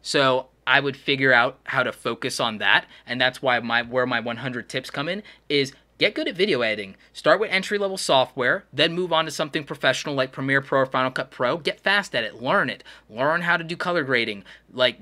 So I would figure out how to focus on that, and that's why where my 100 tips come in is get good at video editing. Start with entry-level software, then move on to something professional like Premiere Pro or Final Cut Pro. Get fast at it. Learn it. Learn how to do color grading. Like,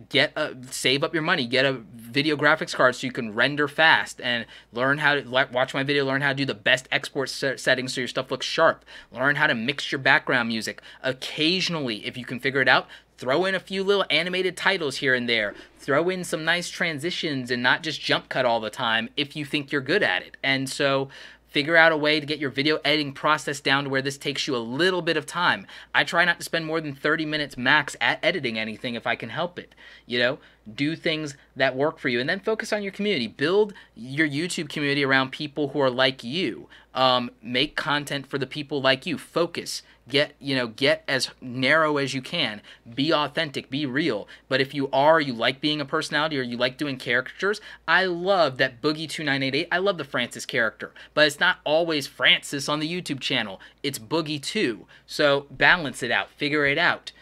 save up your money. Get a video graphics card so you can render fast, and learn how to watch my video. Learn how to do the best export settings so your stuff looks sharp. Learn how to mix your background music. Occasionally, if you can figure it out, throw in a few little animated titles here and there. Throw in some nice transitions and not just jump cut all the time if you think you're good at it. And so figure out a way to get your video editing process down to where this takes you a little bit of time. I try not to spend more than 30 minutes max at editing anything if I can help it. You know, do things that work for you, and then focus on your community. Build your YouTube community around people who are like you. Make content for the people like you. Focus. Get as narrow as you can. Be authentic. Be real. But if you like being a personality or you like doing caricatures, I love that Boogie2988. I love the Francis character. But it's not always Francis on the YouTube channel. It's Boogie too. So balance it out. Figure it out.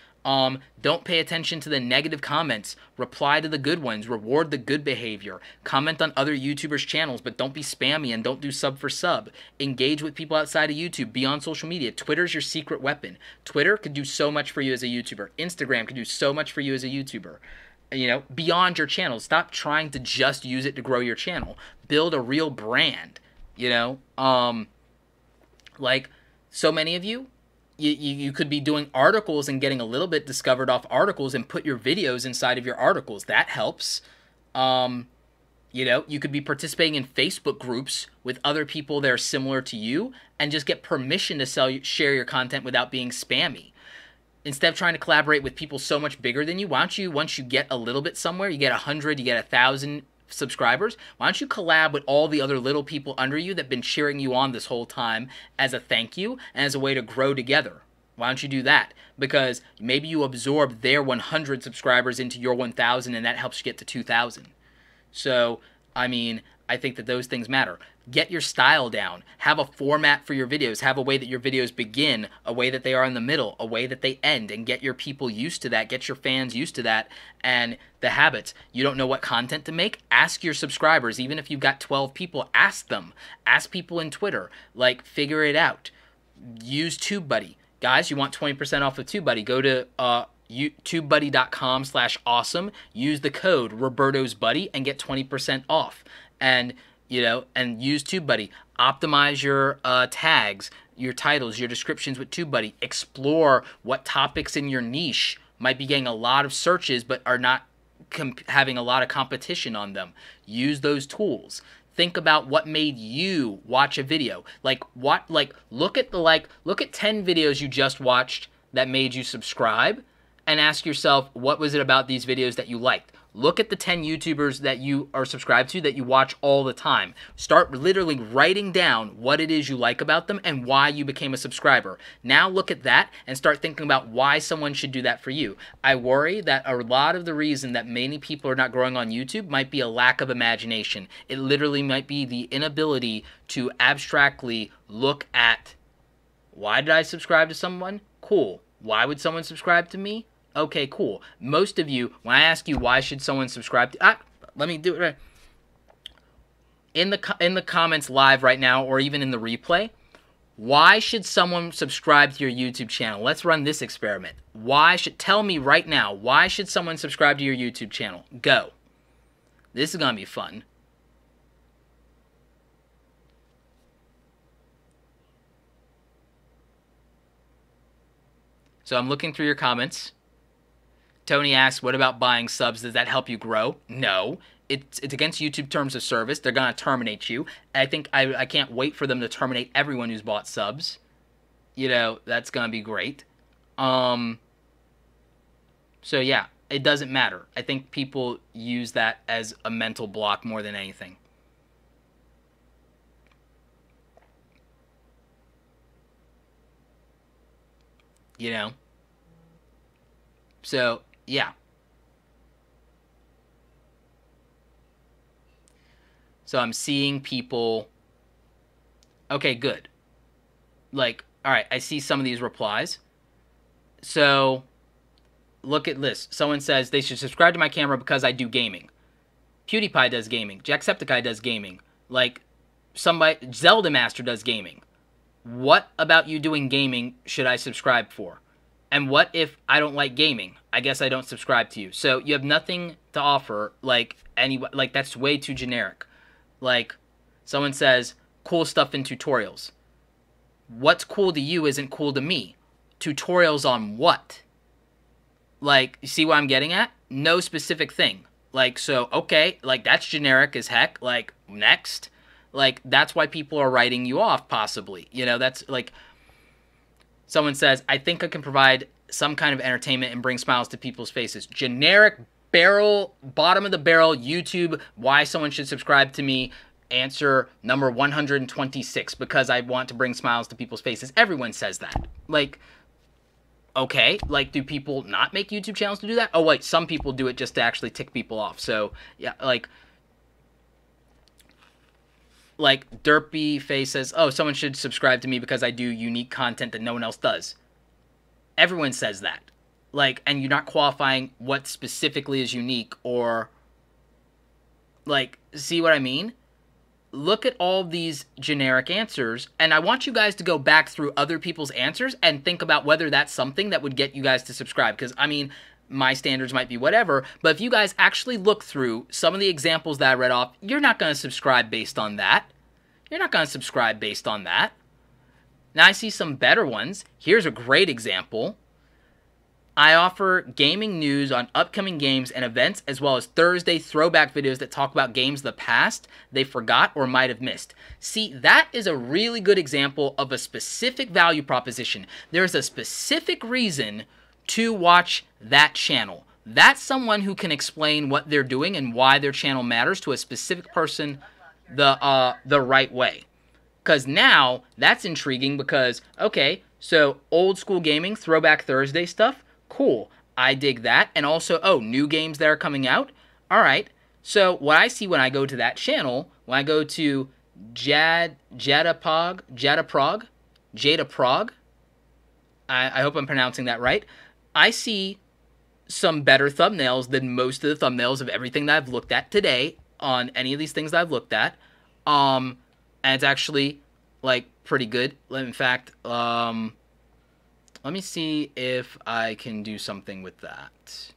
Don't pay attention to the negative comments. Reply to the good ones. Reward the good behavior. Comment on other YouTubers' channels, but don't be spammy and don't do sub for sub. Engage with people outside of YouTube. Be on social media. Twitter's your secret weapon. Twitter could do so much for you as a YouTuber. Instagram could do so much for you as a YouTuber. You know, beyond your channel. Stop trying to just use it to grow your channel. Build a real brand. You know, Like, so many of you, you could be doing articles and getting a little bit discovered off articles and put your videos inside of your articles. That helps. You know, you could be participating in Facebook groups with other people that are similar to you and just get permission to share your content without being spammy. Instead of trying to collaborate with people so much bigger than you, why don't you, once you get a little bit somewhere, you get 100, you get 1,000 subscribers, why don't you collab with all the other little people under you that have been cheering you on this whole time as a thank you and as a way to grow together? Why don't you do that? Because maybe you absorb their 100 subscribers into your 1,000 and that helps you get to 2,000. So, I mean, I think that those things matter. Get your style down. Have a format for your videos. Have a way that your videos begin, a way that they are in the middle, a way that they end, and get your people used to that. Get your fans used to that and the habits. You don't know what content to make? Ask your subscribers. Even if you've got 12 people, ask them. Ask people in Twitter. Like, figure it out. Use TubeBuddy. Guys, you want 20% off of TubeBuddy. Go to TubeBuddy.com/awesome. Use the code Roberto's Buddy and get 20% off. And, you know, and use TubeBuddy. Optimize your tags, your titles, your descriptions with TubeBuddy. Explore what topics in your niche might be getting a lot of searches but are not having a lot of competition on them. Use those tools. Think about what made you watch a video. Look at 10 videos you just watched that made you subscribe and ask yourself, what was it about these videos that you liked? Look at the 10 YouTubers that you are subscribed to that you watch all the time. Start literally writing down what it is you like about them and why you became a subscriber. Now look at that and start thinking about why someone should do that for you. I worry that a lot of the reason that many people are not growing on YouTube might be a lack of imagination. It literally might be the inability to abstractly look at, why did I subscribe to someone? Cool. Why would someone subscribe to me? Okay, cool. Most of you, when I ask you why should someone subscribe to, let me do it right. In the comments live right now, or even in the replay, why should someone subscribe to your YouTube channel? Let's run this experiment. Tell me right now, why should someone subscribe to your YouTube channel? Go. This is gonna be fun. So I'm looking through your comments. Tony asks, what about buying subs? Does that help you grow? No. It's against YouTube terms of service. They're going to terminate you. I think I can't wait for them to terminate everyone who's bought subs. You know, that's going to be great. So, yeah, it doesn't matter. I think people use that as a mental block more than anything. You know? So, yeah. So I'm seeing people. Okay, good. Like, all right, I see some of these replies. So, look at this. Someone says they should subscribe to my camera because I do gaming. PewDiePie does gaming. Jacksepticeye does gaming. Like, Zelda Master does gaming. What about you doing gaming should I subscribe for? And what if I don't like gaming? I guess I don't subscribe to you. So you have nothing to offer, like that's way too generic. Like, someone says, cool stuff in tutorials. What's cool to you isn't cool to me. Tutorials on what? Like, you see what I'm getting at? No specific thing. Like, so, okay, like, that's generic as heck. Like, next. Like, that's why people are writing you off, possibly. You know, that's, like, someone says, I think I can provide some kind of entertainment and bring smiles to people's faces. Generic, barrel, bottom of the barrel, YouTube, why someone should subscribe to me. Answer number 126, because I want to bring smiles to people's faces. Everyone says that. Like, okay, like, do people not make YouTube channels to do that? Oh, wait, some people do it just to actually tick people off. So, yeah, like Derpy Face says, oh, someone should subscribe to me because I do unique content that no one else does. Everyone says that. Like, and you're not qualifying what specifically is unique or, like, see what I mean? Look at all these generic answers, and I want you guys to go back through other people's answers and think about whether that's something that would get you guys to subscribe. Because, I mean, my standards might be whatever, but if you guys actually look through some of the examples that I read off, you're not going to subscribe based on that. You're not going to subscribe based on that. Now I see some better ones. Here's a great example. I offer gaming news on upcoming games and events, as well as Thursday throwback videos that talk about games of the past they forgot or might have missed. See, that is a really good example of a specific value proposition. There's a specific reason to watch that channel. That's someone who can explain what they're doing and why their channel matters to a specific person the right way. Because now, that's intriguing because, okay, so old school gaming, throwback Thursday stuff, cool, I dig that. And also, oh, new games that are coming out? All right. So what I see when I go to that channel, when I go to Jada Prog, I hope I'm pronouncing that right, I see some better thumbnails than most of the thumbnails of everything that I've looked at today on any of these things that I've looked at. And it's actually, like, pretty good. In fact, let me see if I can do something with that.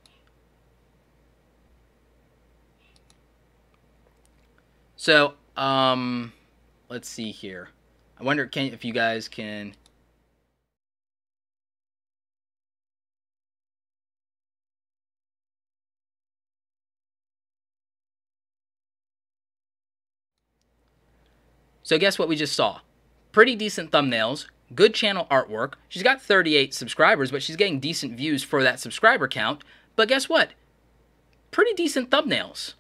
So, let's see here. I wonder if you guys can... So guess what we just saw? Pretty decent thumbnails, good channel artwork. She's got 38 subscribers, but she's getting decent views for that subscriber count. But guess what? Pretty decent thumbnails.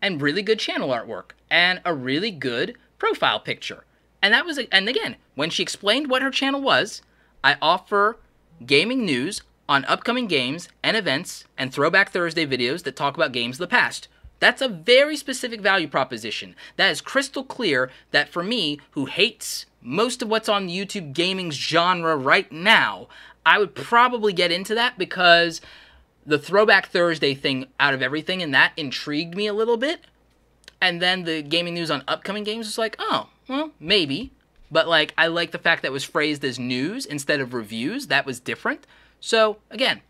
And really good channel artwork. And a really good profile picture. And that was, and again, when she explained what her channel was, I offer gaming news on upcoming games and events and Throwback Thursday videos that talk about games of the past. That's a very specific value proposition. That is crystal clear that for me, who hates most of what's on the YouTube gaming genre right now, I would probably get into that because the Throwback Thursday thing out of everything, and that intrigued me a little bit. And then the gaming news on upcoming games was like, oh, well, maybe. But like, I like the fact that it was phrased as news instead of reviews. That was different. So, again,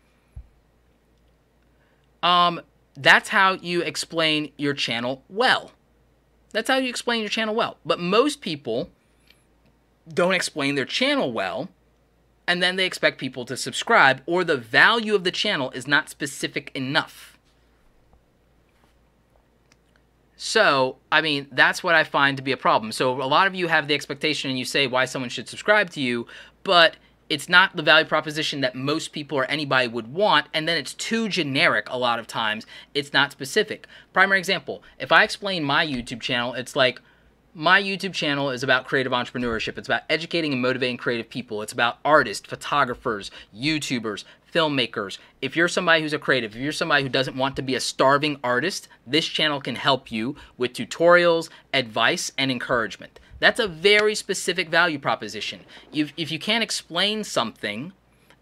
that's how you explain your channel well. That's how you explain your channel well. But most people don't explain their channel well, and then they expect people to subscribe, or the value of the channel is not specific enough. So, I mean, that's what I find to be a problem. So a lot of you have the expectation and you say why someone should subscribe to you, but it's not the value proposition that most people or anybody would want, and then it's too generic a lot of times. It's not specific. Primary example, if I explain my YouTube channel, it's like, my YouTube channel is about creative entrepreneurship. It's about educating and motivating creative people. It's about artists, photographers, YouTubers, filmmakers. If you're somebody who's a creative, if you're somebody who doesn't want to be a starving artist, this channel can help you with tutorials, advice, and encouragement. That's a very specific value proposition. If you can't explain something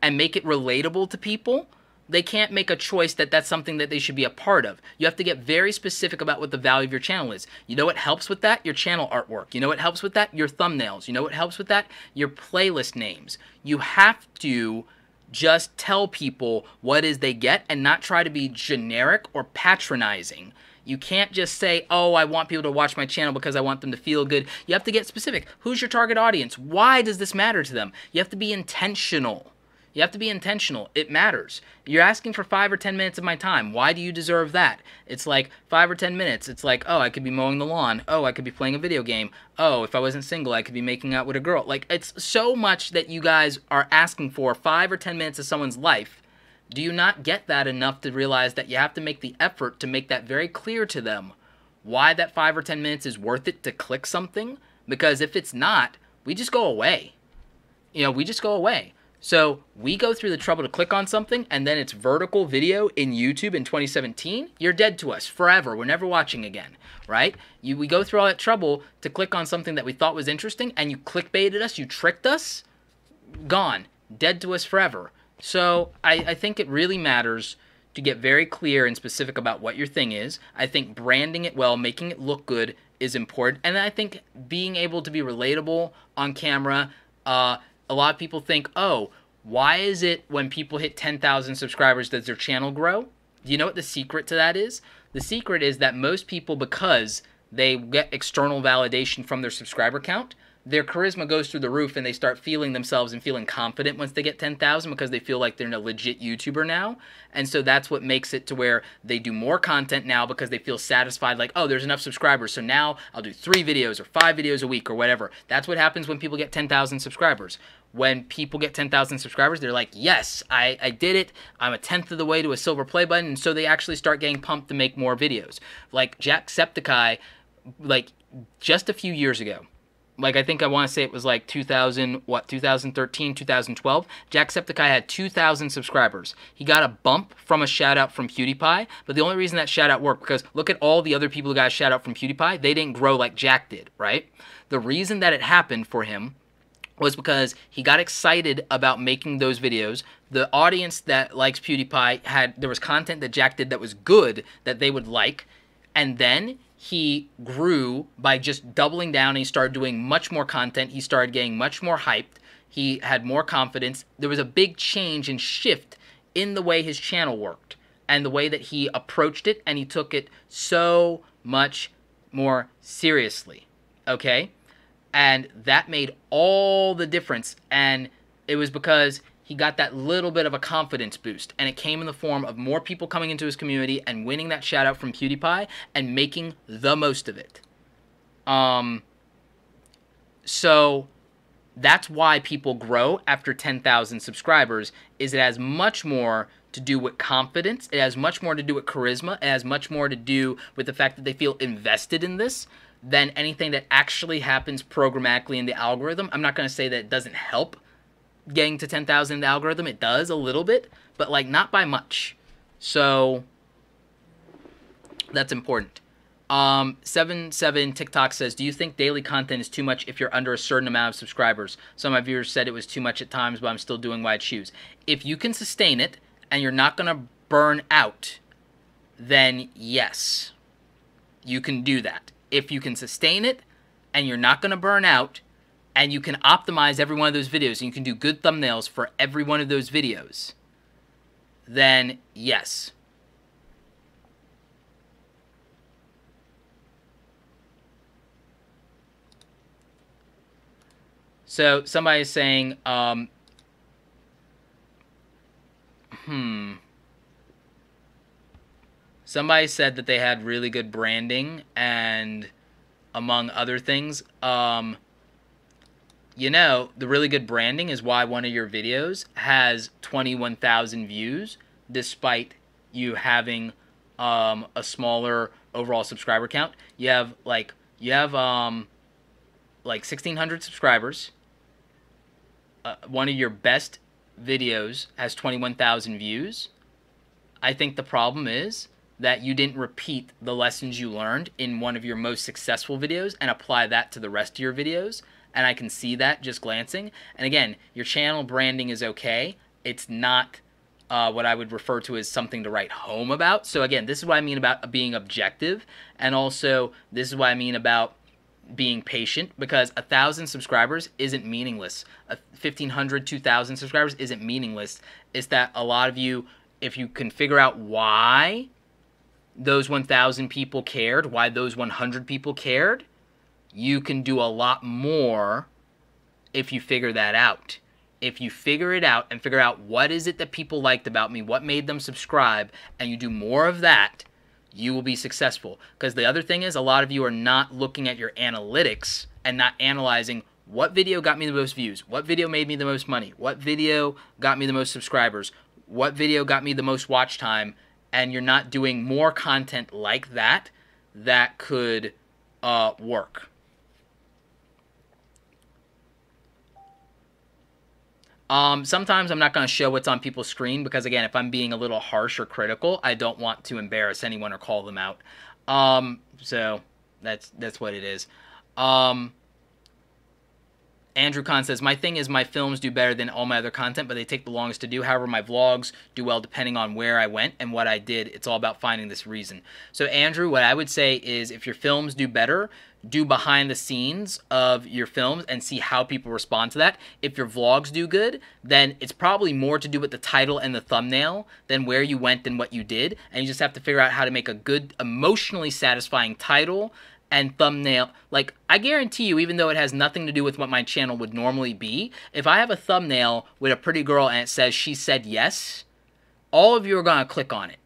and make it relatable to people, they can't make a choice that that's something that they should be a part of. You have to get very specific about what the value of your channel is. You know what helps with that? Your channel artwork. You know what helps with that? Your thumbnails. You know what helps with that? Your playlist names. You have to just tell people what is they get and not try to be generic or patronizing. You can't just say, oh, I want people to watch my channel because I want them to feel good. You have to get specific. Who's your target audience? Why does this matter to them? You have to be intentional. You have to be intentional. It matters. You're asking for 5 or 10 minutes of my time. Why do you deserve that? It's like 5 or 10 minutes. It's like, oh, I could be mowing the lawn. Oh, I could be playing a video game. Oh, if I wasn't single, I could be making out with a girl. Like, it's so much that you guys are asking for 5 or 10 minutes of someone's life. Do you not get that enough to realize that you have to make the effort to make that very clear to them? Why that 5 or 10 minutes is worth it to click something? Because if it's not, we just go away. You know, we just go away. So we go through the trouble to click on something, and then it's vertical video in YouTube in 2017. You're dead to us forever. We're never watching again, right? We go through all that trouble to click on something that we thought was interesting, and you clickbaited us, you tricked us, gone, dead to us forever. So I think it really matters to get very clear and specific about what your thing is. I think branding it well, making it look good is important. And I think being able to be relatable on camera. A lot of people think, oh, why is it when people hit 10,000 subscribers does their channel grow? Do you know what the secret to that is? The secret is that most people, because they get external validation from their subscriber count, their charisma goes through the roof and they start feeling themselves and feeling confident once they get 10,000 because they feel like they're a legit YouTuber now. And so that's what makes it to where they do more content now because they feel satisfied, like, oh, there's enough subscribers, so now I'll do 3 videos or 5 videos a week or whatever. That's what happens when people get 10,000 subscribers. When people get 10,000 subscribers, they're like, yes, I did it. I'm a 10th of the way to a silver play button. And so they actually start getting pumped to make more videos. Like Jacksepticeye, like just a few years ago, like I think I want to say it was like 2013, 2012, Jacksepticeye had 2,000 subscribers. He got a bump from a shout out from PewDiePie, but the only reason that shout out worked, because look at all the other people who got a shout out from PewDiePie, they didn't grow like Jack did, right? The reason that it happened for him was because he got excited about making those videos. The audience that likes PewDiePie there was content that Jack did that was good that they would like, and then he grew by just doubling down and he started doing much more content. He started getting much more hyped. He had more confidence. There was a big change and shift in the way his channel worked and the way that he approached it, and he took it so much more seriously, okay? And that made all the difference, and it was because he got that little bit of a confidence boost, and it came in the form of more people coming into his community and winning that shout out from PewDiePie and making the most of it. So that's why people grow after 10,000 subscribers, is it has much more to do with confidence, it has much more to do with charisma, it has much more to do with the fact that they feel invested in this than anything that actually happens programmatically in the algorithm. I'm not going to say that it doesn't help getting to 10,000 in the algorithm. It does a little bit, but like not by much. So that's important. 77 TikTok says, do you think daily content is too much if you're under a certain amount of subscribers? Some of my viewers said it was too much at times, but I'm still doing what I choose. If you can sustain it and you're not going to burn out, then yes, you can do that. If you can sustain it and you're not going to burn out, and you can optimize every one of those videos, and you can do good thumbnails for every one of those videos, then yes. So somebody is saying, somebody said that they had really good branding, and among other things, you know, the really good branding is why one of your videos has 21,000 views, despite you having a smaller overall subscriber count. You have like 1,600 subscribers. One of your best videos has 21,000 views. I think the problem is that you didn't repeat the lessons you learned in one of your most successful videos and apply that to the rest of your videos. And I can see that just glancing. And again, your channel branding is okay. It's not what I would refer to as something to write home about. So again, this is what I mean about being objective. And also, this is what I mean about being patient, because 1,000 subscribers isn't meaningless. 1,500, 2,000 subscribers isn't meaningless. It's that a lot of you, if you can figure out why those 1,000 people cared, why those 100 people cared, you can do a lot more if you figure that out. If you figure it out and figure out what is it that people liked about me, what made them subscribe, and you do more of that, you will be successful. Because the other thing is, a lot of you are not looking at your analytics and not analyzing what video got me the most views, what video made me the most money, what video got me the most subscribers, what video got me the most watch time, and you're not doing more content like that that could work. Sometimes I'm not going to show what's on people's screen because, again, if I'm being a little harsh or critical, I don't want to embarrass anyone or call them out. So that's what it is. Andrew Kahn says, my thing is my films do better than all my other content, but they take the longest to do. However, my vlogs do well depending on where I went and what I did. It's all about finding this reason. So, Andrew, what I would say is if your films do better, do behind the scenes of your films and see how people respond to that. If your vlogs do good, then it's probably more to do with the title and the thumbnail than where you went and what you did. And you just have to figure out how to make a good, emotionally satisfying title and thumbnail, like, I guarantee you, even though it has nothing to do with what my channel would normally be, if I have a thumbnail with a pretty girl and it says she said yes, all of you are going to click on it.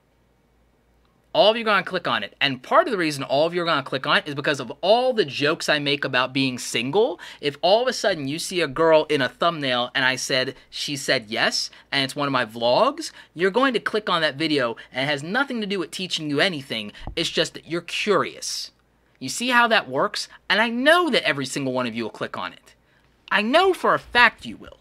All of you are going to click on it. And part of the reason all of you are going to click on it is because of all the jokes I make about being single. If all of a sudden you see a girl in a thumbnail and I said she said yes, and it's one of my vlogs, you're going to click on that video, and it has nothing to do with teaching you anything. It's just that you're curious. You see how that works? And I know that every single one of you will click on it. I know for a fact you will.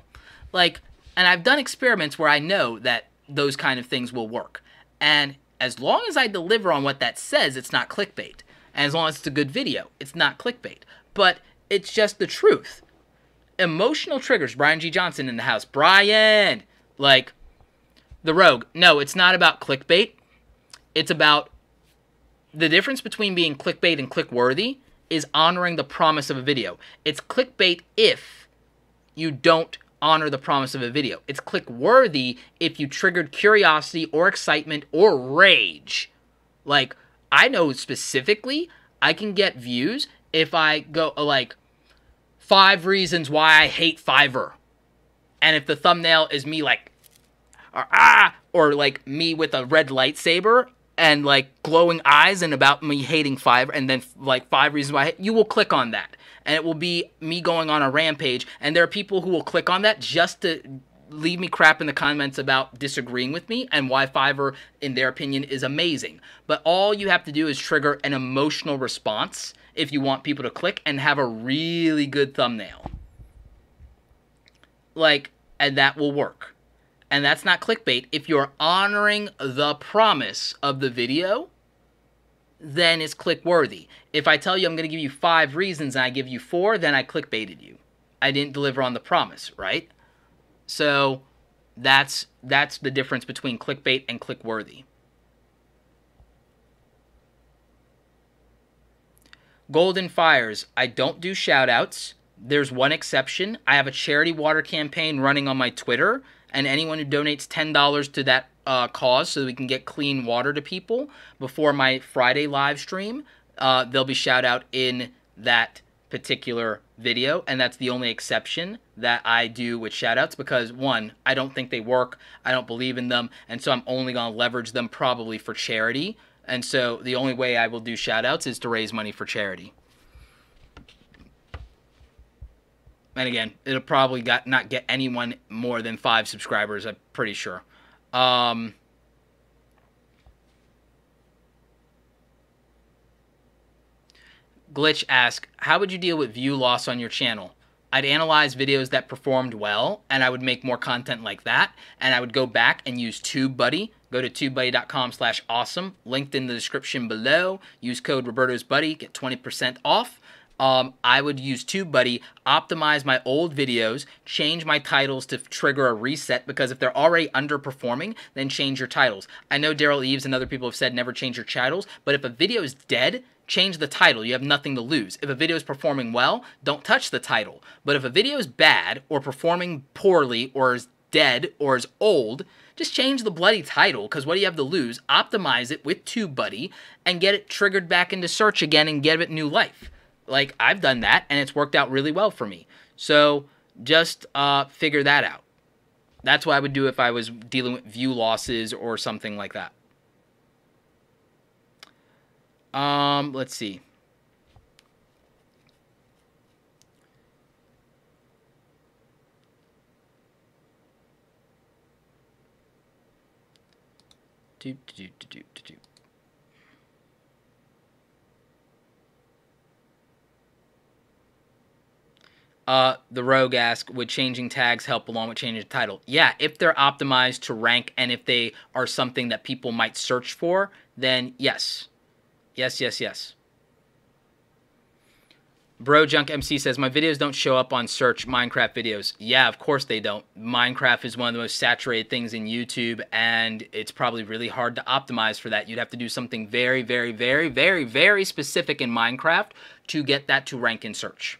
Like, and I've done experiments where I know that those kind of things will work. And as long as I deliver on what that says, it's not clickbait. And as long as it's a good video, it's not clickbait. But it's just the truth. Emotional triggers. Brian G. Johnson in the house. Brian! Like, the Rogue. No, it's not about clickbait. It's about the difference between being clickbait and click-worthy is honoring the promise of a video. It's clickbait if you don't honor the promise of a video. It's click-worthy if you triggered curiosity or excitement or rage. Like, I know specifically I can get views if I go, like, 5 reasons why I hate Fiverr. And if the thumbnail is me, like, or like, me with a red lightsaber and, like, glowing eyes and about me hating Fiverr, and then, like, 5 reasons why I hate, you will click on that. And it will be me going on a rampage. And there are people who will click on that just to leave me crap in the comments about disagreeing with me and why Fiverr, in their opinion, is amazing. But all you have to do is trigger an emotional response if you want people to click and have a really good thumbnail. Like, and that will work. And that's not clickbait. If you're honoring the promise of the video, then it's click-worthy. If I tell you I'm going to give you 5 reasons and I give you 4, then I clickbaited you. I didn't deliver on the promise, right? So that's the difference between clickbait and click-worthy. Golden Fires. I don't do shout-outs. There's one exception. I have a charity water campaign running on my Twitter, and anyone who donates $10 to that cause so that we can get clean water to people before my Friday live stream, they'll be shout out in that particular video, and that's the only exception that I do with shout outs because, one, I don't think they work, I don't believe in them, and so I'm only going to leverage them probably for charity, and so the only way I will do shout outs is to raise money for charity. And again, it'll probably not get anyone more than 5 subscribers, I'm pretty sure. Glitch asks, how would you deal with view loss on your channel? I'd analyze videos that performed well, and I would make more content like that, and I would go back and use TubeBuddy. Go to tubebuddy.com/awesome, linked in the description below. Use code Roberto'sBuddy, get 20% off. I would use TubeBuddy, optimize my old videos, change my titles to trigger a reset, because if they're already underperforming, then change your titles. I know Daryl Eves and other people have said never change your titles, but if a video is dead, change the title. You have nothing to lose. If a video is performing well, don't touch the title. But if a video is bad or performing poorly or is dead or is old, just change the bloody title, because what do you have to lose? Optimize it with TubeBuddy and get it triggered back into search again and give it new life. Like, I've done that, and it's worked out really well for me. So, just figure that out. That's what I would do if I was dealing with view losses or something like that. Let's see. The Rogue asks, would changing tags help along with changing the title? Yeah, if they're optimized to rank and if they are something that people might search for, then yes. Yes. Bro Junk MC says, my videos don't show up on search Minecraft videos. Yeah, of course they don't. Minecraft is one of the most saturated things in YouTube, and it's probably really hard to optimize for that. You'd have to do something very, very, very, very, very specific in Minecraft to get that to rank in search.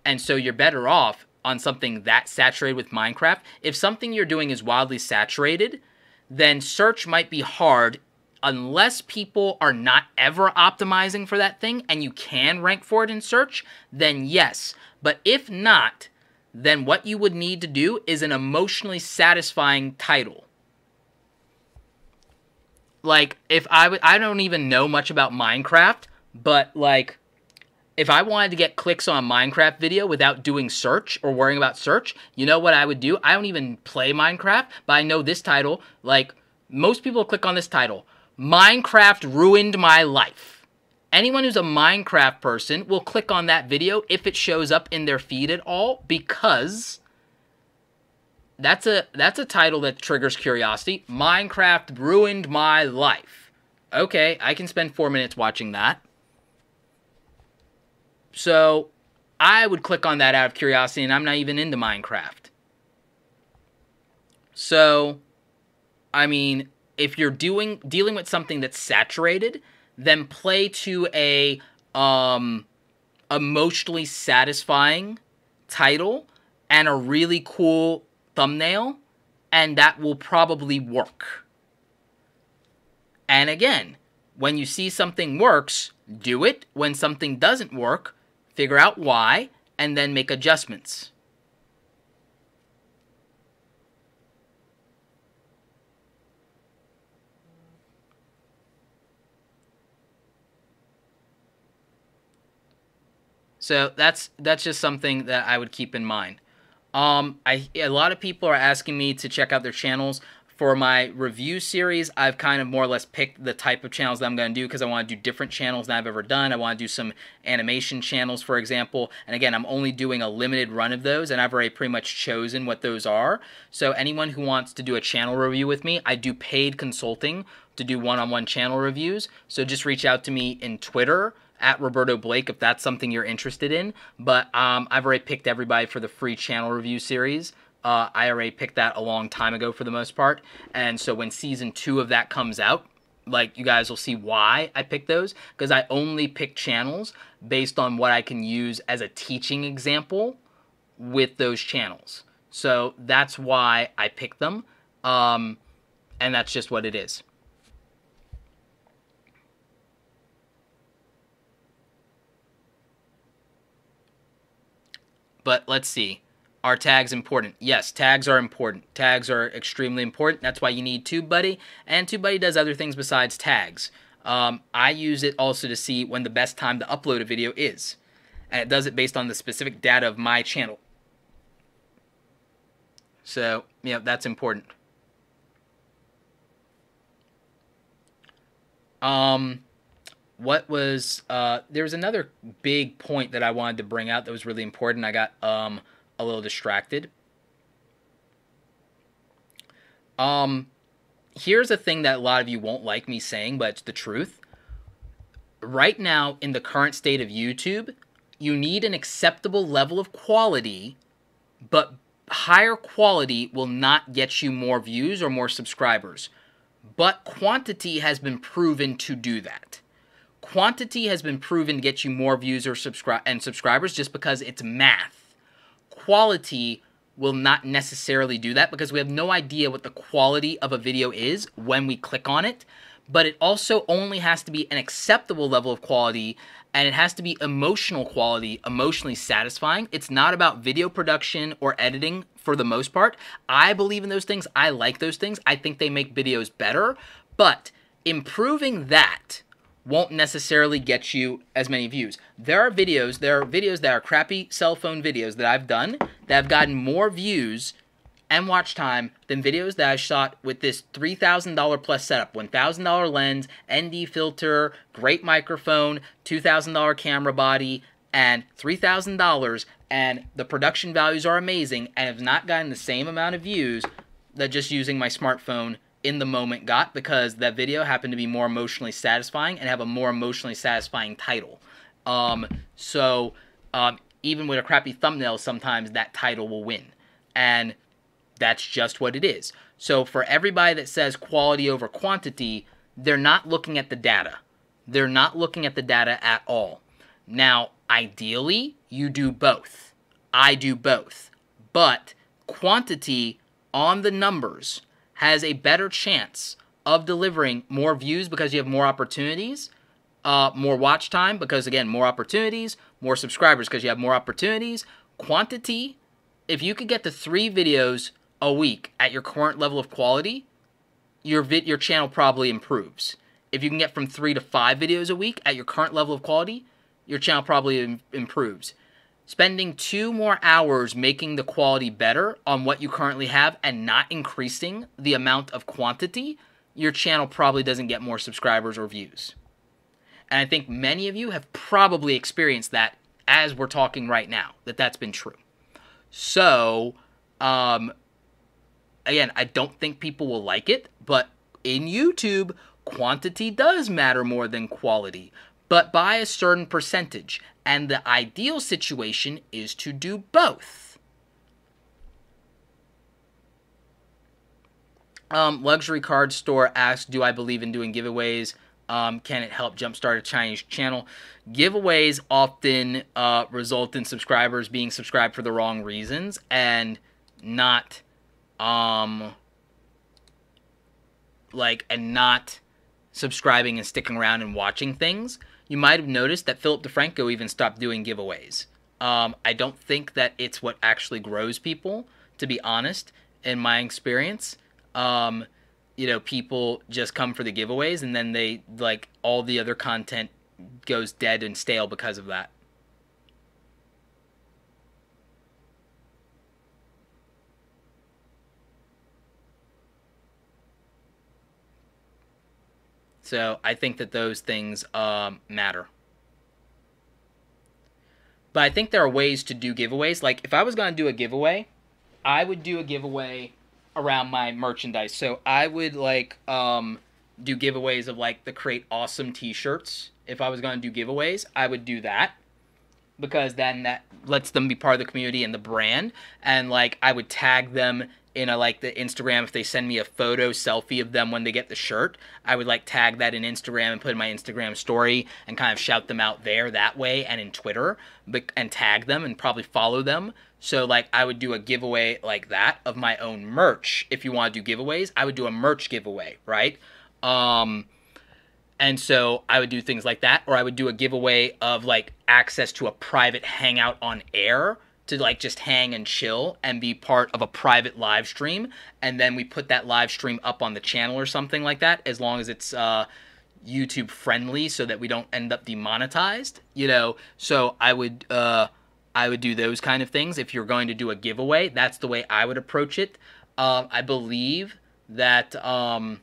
And so you're better off on something that saturated with Minecraft. If something you're doing is wildly saturated, then search might be hard unless people are not ever optimizing for that thing and you can rank for it in search, then yes. But if not, then what you would need to do is an emotionally satisfying title. Like, if I don't even know much about Minecraft, but like, if I wanted to get clicks on a Minecraft video without doing search or worrying about search, you know what I would do? I don't even play Minecraft, but I know this title. Like, most people click on this title. Minecraft ruined my life. Anyone who's a Minecraft person will click on that video if it shows up in their feed at all, because that's a title that triggers curiosity. Minecraft ruined my life. Okay, I can spend 4 minutes watching that. So, I would click on that out of curiosity, and I'm not even into Minecraft. So, I mean, if you're dealing with something that's saturated, then play to a emotionally satisfying title and a really cool thumbnail, and that will probably work. And again, when you see something works, do it. When something doesn't work, figure out why, and then make adjustments. So that's just something that I would keep in mind. A lot of people are asking me to check out their channels. For my review series, I've kind of more or less picked the type of channels that I'm going to do because I want to do different channels than I've ever done. I want to do some animation channels, for example. And again, I'm only doing a limited run of those, and I've already pretty much chosen what those are. So anyone who wants to do a channel review with me, I do paid consulting to do one-on-one channel reviews. So just reach out to me in Twitter, at Roberto Blake, if that's something you're interested in. But I've already picked everybody for the free channel review series. I already picked that a long time ago for the most part. And so when season 2 of that comes out, like, you guys will see why I picked those. Because I only pick channels based on what I can use as a teaching example with those channels. So that's why I picked them. And that's just what it is. But let's see. Are tags important? Yes, tags are important. Tags are extremely important. That's why you need TubeBuddy. And TubeBuddy does other things besides tags. I use it also to see when the best time to upload a video is. And it does it based on the specific data of my channel. So, you know, that's important. What was, there was another big point that I wanted to bring out that was really important. I got, a little distracted. Here's a thing that a lot of you won't like me saying, but it's the truth. Right now, in the current state of YouTube, you need an acceptable level of quality, but higher quality will not get you more views or more subscribers. But quantity has been proven to do that. Quantity has been proven to get you more views or subscribers just because it's math. Quality will not necessarily do that because we have no idea what the quality of a video is when we click on it, but it also only has to be an acceptable level of quality, and it has to be emotional quality, emotionally satisfying. It's not about video production or editing for the most part. I believe in those things. I like those things. I think they make videos better, but improving that won't necessarily get you as many views. There are videos that are crappy cell phone videos that I've done that have gotten more views and watch time than videos that I shot with this $3,000 plus setup, $1,000 lens, ND filter, great microphone, $2,000 camera body, and $3,000, and the production values are amazing and have not gotten the same amount of views that just using my smartphone in the moment got, because that video happened to be more emotionally satisfying and have a more emotionally satisfying title. Even with a crappy thumbnail, sometimes that title will win. And that's just what it is. So for everybody that says quality over quantity, they're not looking at the data. They're not looking at the data at all. Now, ideally, you do both. I do both. But quantity on the numbers has a better chance of delivering more views because you have more opportunities, more watch time because, again, more opportunities, more subscribers because you have more opportunities, quantity. If you could get to 3 videos a week at your current level of quality, your channel probably improves. If you can get from 3 to 5 videos a week at your current level of quality, your channel probably improves. Spending 2 more hours making the quality better on what you currently have and not increasing the amount of quantity, your channel probably doesn't get more subscribers or views. And I think many of you have probably experienced that as we're talking right now, that's been true. So, again, I don't think people will like it, but in YouTube, quantity does matter more than quality, but by a certain percentage. And the ideal situation is to do both. Luxury Card Store asks, do I believe in doing giveaways? Can it help jumpstart a Chinese channel? Giveaways often result in subscribers being subscribed for the wrong reasons and not not subscribing and sticking around and watching things. You might have noticed that Philip DeFranco even stopped doing giveaways. I don't think that it's what actually grows people, to be honest, in my experience. People just come for the giveaways and then they, all the other content goes dead and stale because of that. So I think that those things matter. But I think there are ways to do giveaways. Like, if I was going to do a giveaway, I would do a giveaway around my merchandise. So I would, do giveaways of, the Create Awesome t-shirts. If I was going to do giveaways, I would do that. Because then that lets them be part of the community and the brand. And, I would tag them in the Instagram. If they send me a photo selfie of them when they get the shirt, I would tag that in Instagram and put in my Instagram story and kind of shout them out there that way, and in Twitter, and tag them and probably follow them. So I would do a giveaway like that of my own merch. If you want to do giveaways, I would do a merch giveaway, right? And so I would do things like that, or I would do a giveaway of access to a private hangout on air to just hang and chill and be part of a private live stream, and then we put that live stream up on the channel or something like that, as long as it's YouTube friendly, so that we don't end up demonetized, So I would do those kind of things. If you're going to do a giveaway, that's the way I would approach it. I believe that Tim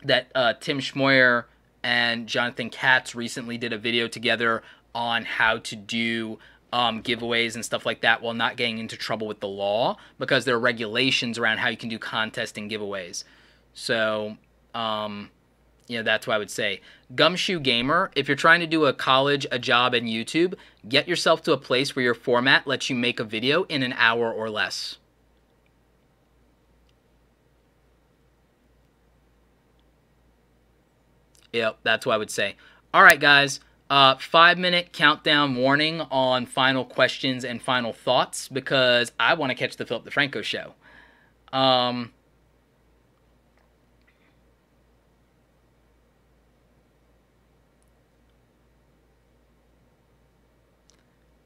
Schmoyer and Jonathan Katz recently did a video together on how to do giveaways and stuff like that while not getting into trouble with the law, because there are regulations around how you can do contests and giveaways. So, that's what I would say. Gumshoe Gamer, if you're trying to do a job in YouTube, get yourself to a place where your format lets you make a video in an hour or less. Yep, that's what I would say. All right, guys. 5-minute countdown warning on final questions and final thoughts, because I want to catch the Philip DeFranco show.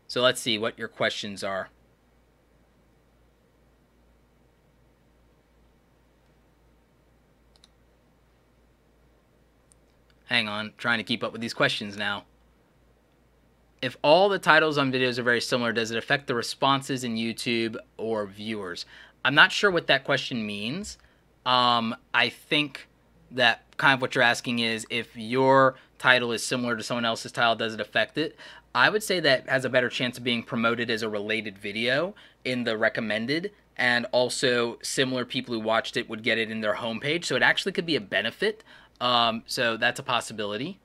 So let's see what your questions are. Hang on, trying to keep up with these questions now. If all the titles on videos are very similar, does it affect the responses in YouTube or viewers? I'm not sure what that question means. I think that kind of what you're asking is, if your title is similar to someone else's title, does it affect it? I would say that has a better chance of being promoted as a related video in the recommended, and also similar people who watched it would get it in their homepage. So it actually could be a benefit. So that's a possibility.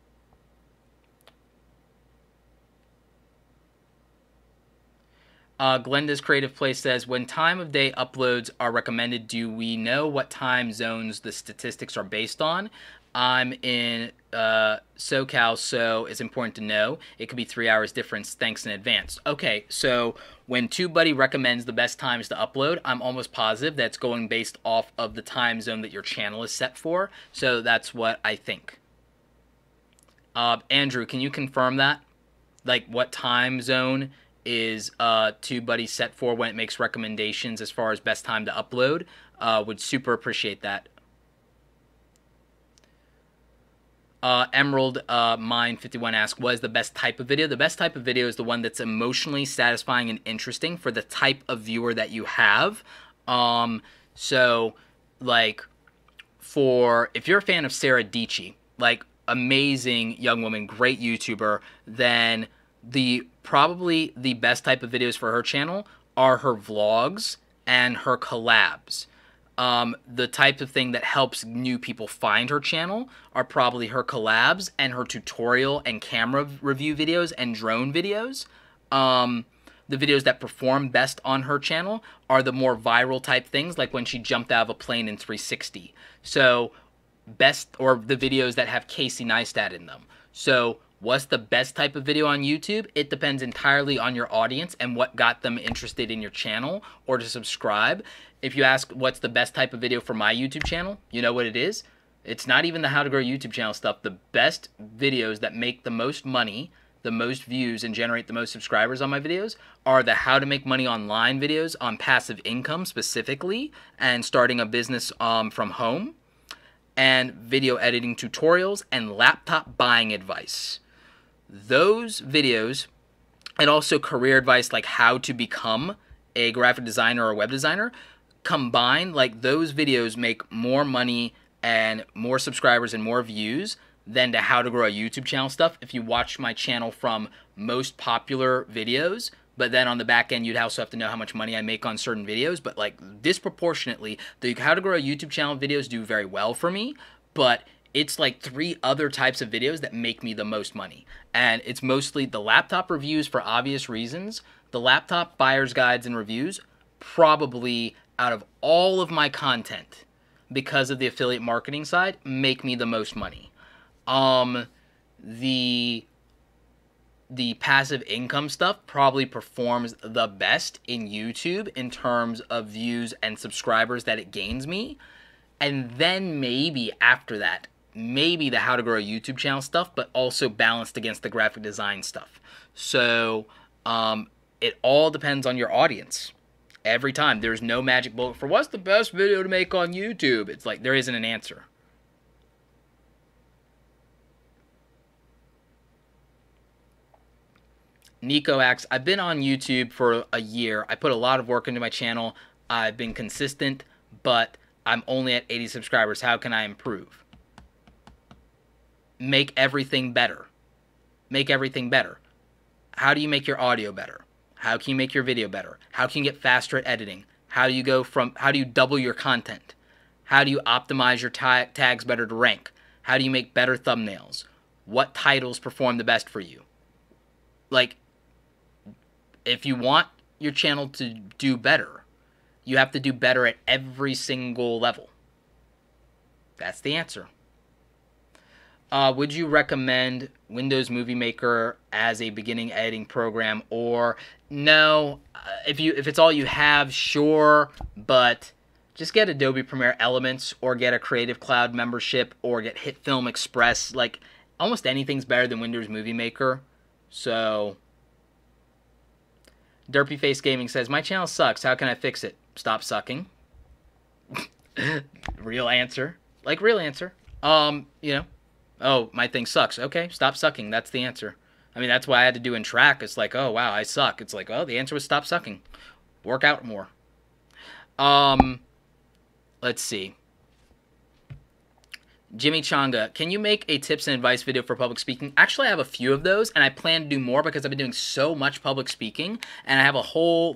Glenda's Creative Place says, when time of day uploads are recommended, do we know what time zones the statistics are based on? I'm in SoCal, so it's important to know. It could be 3 hours difference. Thanks in advance. Okay, so when TubeBuddy recommends the best times to upload, I'm almost positive that's going based off of the time zone that your channel is set for. So that's what I think. Andrew, can you confirm that? Like, what time zone is TubeBuddy set for when it makes recommendations as far as best time to upload? Would super appreciate that. Emerald Mine 51 asks, what is the best type of video? The best type of video is the one that's emotionally satisfying and interesting for the type of viewer that you have. So, like, if you're a fan of Sarah Dietschy, like, amazing young woman, great YouTuber, then probably the best type of videos for her channel are her vlogs and her collabs. The type of thing that helps new people find her channel are probably her collabs and her tutorial and camera review videos and drone videos. The videos that perform best on her channel are the more viral type things, like when she jumped out of a plane in 360. So or the videos that have Casey Neistat in them. So what's the best type of video on YouTube? It depends entirely on your audience and what got them interested in your channel or to subscribe. If you ask what's the best type of video for my YouTube channel, you know what it is? It's not even the how to grow YouTube channel stuff. The best videos that make the most money, the most views, and generate the most subscribers on my videos are the how to make money online videos on passive income specifically and starting a business from home, and video editing tutorials and laptop buying advice. Those videos, and also career advice like how to become a graphic designer or a web designer, combined, like, those videos make more money and more subscribers and more views than to how to grow a YouTube channel stuff. If you watch my channel from most popular videos, but then on the back end, you'd also have to know how much money I make on certain videos. But, like, disproportionately, the how to grow a YouTube channel videos do very well for me, but it's like 3 other types of videos that make me the most money. And it's mostly the laptop reviews for obvious reasons. The laptop buyer's guides and reviews, probably out of all of my content, because of the affiliate marketing side, make me the most money. The passive income stuff probably performs the best in YouTube in terms of views and subscribers that it gains me. And then maybe after that, maybe the how to grow a YouTube channel stuff, but also balanced against the graphic design stuff. So it all depends on your audience. Every time. There's no magic bullet for what's the best video to make on YouTube. It's like there isn't an answer. Nico asks, I've been on YouTube for a year. I put a lot of work into my channel. I've been consistent, but I'm only at 80 subscribers. How can I improve? Make everything better. Make everything better. How do you make your audio better? How can you make your video better? How can you get faster at editing? How do you double your content? How do you optimize your tags better to rank? How do you make better thumbnails? What titles perform the best for you? Like, if you want your channel to do better, you have to do better at every single level. That's the answer. Would you recommend Windows Movie Maker as a beginning editing program, or no? If it's all you have, sure, but just get Adobe Premiere Elements or get a Creative Cloud membership or get HitFilm Express. Like, almost anything's better than Windows Movie Maker. So, Derpy Face Gaming says, my channel sucks. How can I fix it? Stop sucking. Real answer. Like, real answer. You know. Oh, my thing sucks. Okay, stop sucking. That's the answer. I mean, that's why I had to do in track. It's like, oh, wow, I suck. It's like, oh, the answer was stop sucking. Work out more. Let's see. Jimmy Changa, can you make a tips and advice video for public speaking? Actually, I have a few of those, and I plan to do more because I've been doing so much public speaking, and I have a whole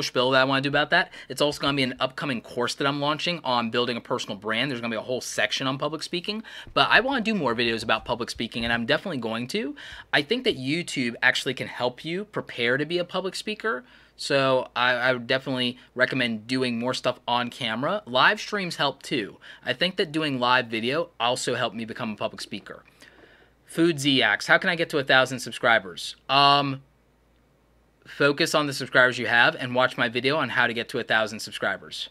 spiel that I want to do about that. It's also going to be an upcoming course that I'm launching on building a personal brand. There's going to be a whole section on public speaking, but I want to do more videos about public speaking, and I'm definitely going to. I think that YouTube actually can help you prepare to be a public speaker. So I would definitely recommend doing more stuff on camera. Live streams help too. I think that doing live video also helped me become a public speaker. Food Ziax, how can I get to 1,000 subscribers? Focus on the subscribers you have and watch my video on how to get to 1,000 subscribers.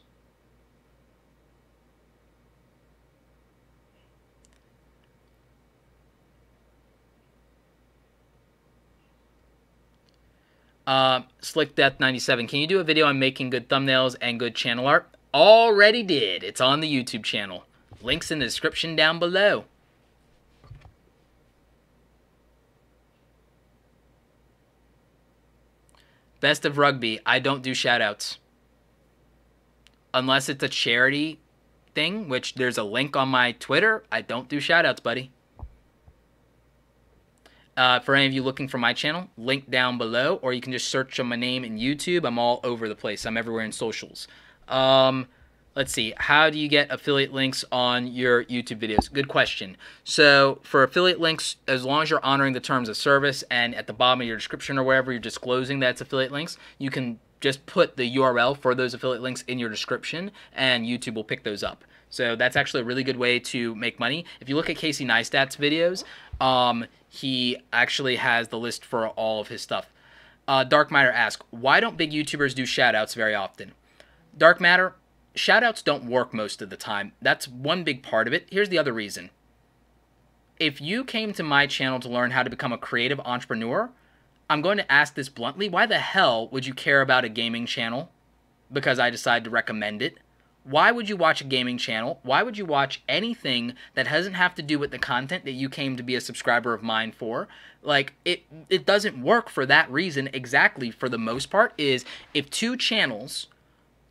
Slick Death 97. Can you do a video on making good thumbnails and good channel art? Already did. It's on the YouTube channel. Links in the description down below. Best of Rugby. I don't do shoutouts. Unless it's a charity thing, which there's a link on my Twitter. I don't do shoutouts, buddy. For any of you looking for my channel, link down below, or you can just search on my name in YouTube. I'm all over the place. I'm everywhere in socials. Let's see. How do you get affiliate links on your YouTube videos? Good question. So for affiliate links, as long as you're honoring the terms of service and at the bottom of your description or wherever you're disclosing that's affiliate links, you can just put the URL for those affiliate links in your description and YouTube will pick those up. So that's actually a really good way to make money. If you look at Casey Neistat's videos, he actually has the list for all of his stuff. Dark Matter asks, why don't big YouTubers do shoutouts very often? Dark Matter, shoutouts don't work most of the time. That's one big part of it. Here's the other reason. If you came to my channel to learn how to become a creative entrepreneur, I'm going to ask this bluntly, why the hell would you care about a gaming channel? Because I decided to recommend it. Why would you watch a gaming channel? Why would you watch anything that doesn't have to do with the content that you came to be a subscriber of mine for? Like, it doesn't work for that reason exactly for the most part. Is if two channels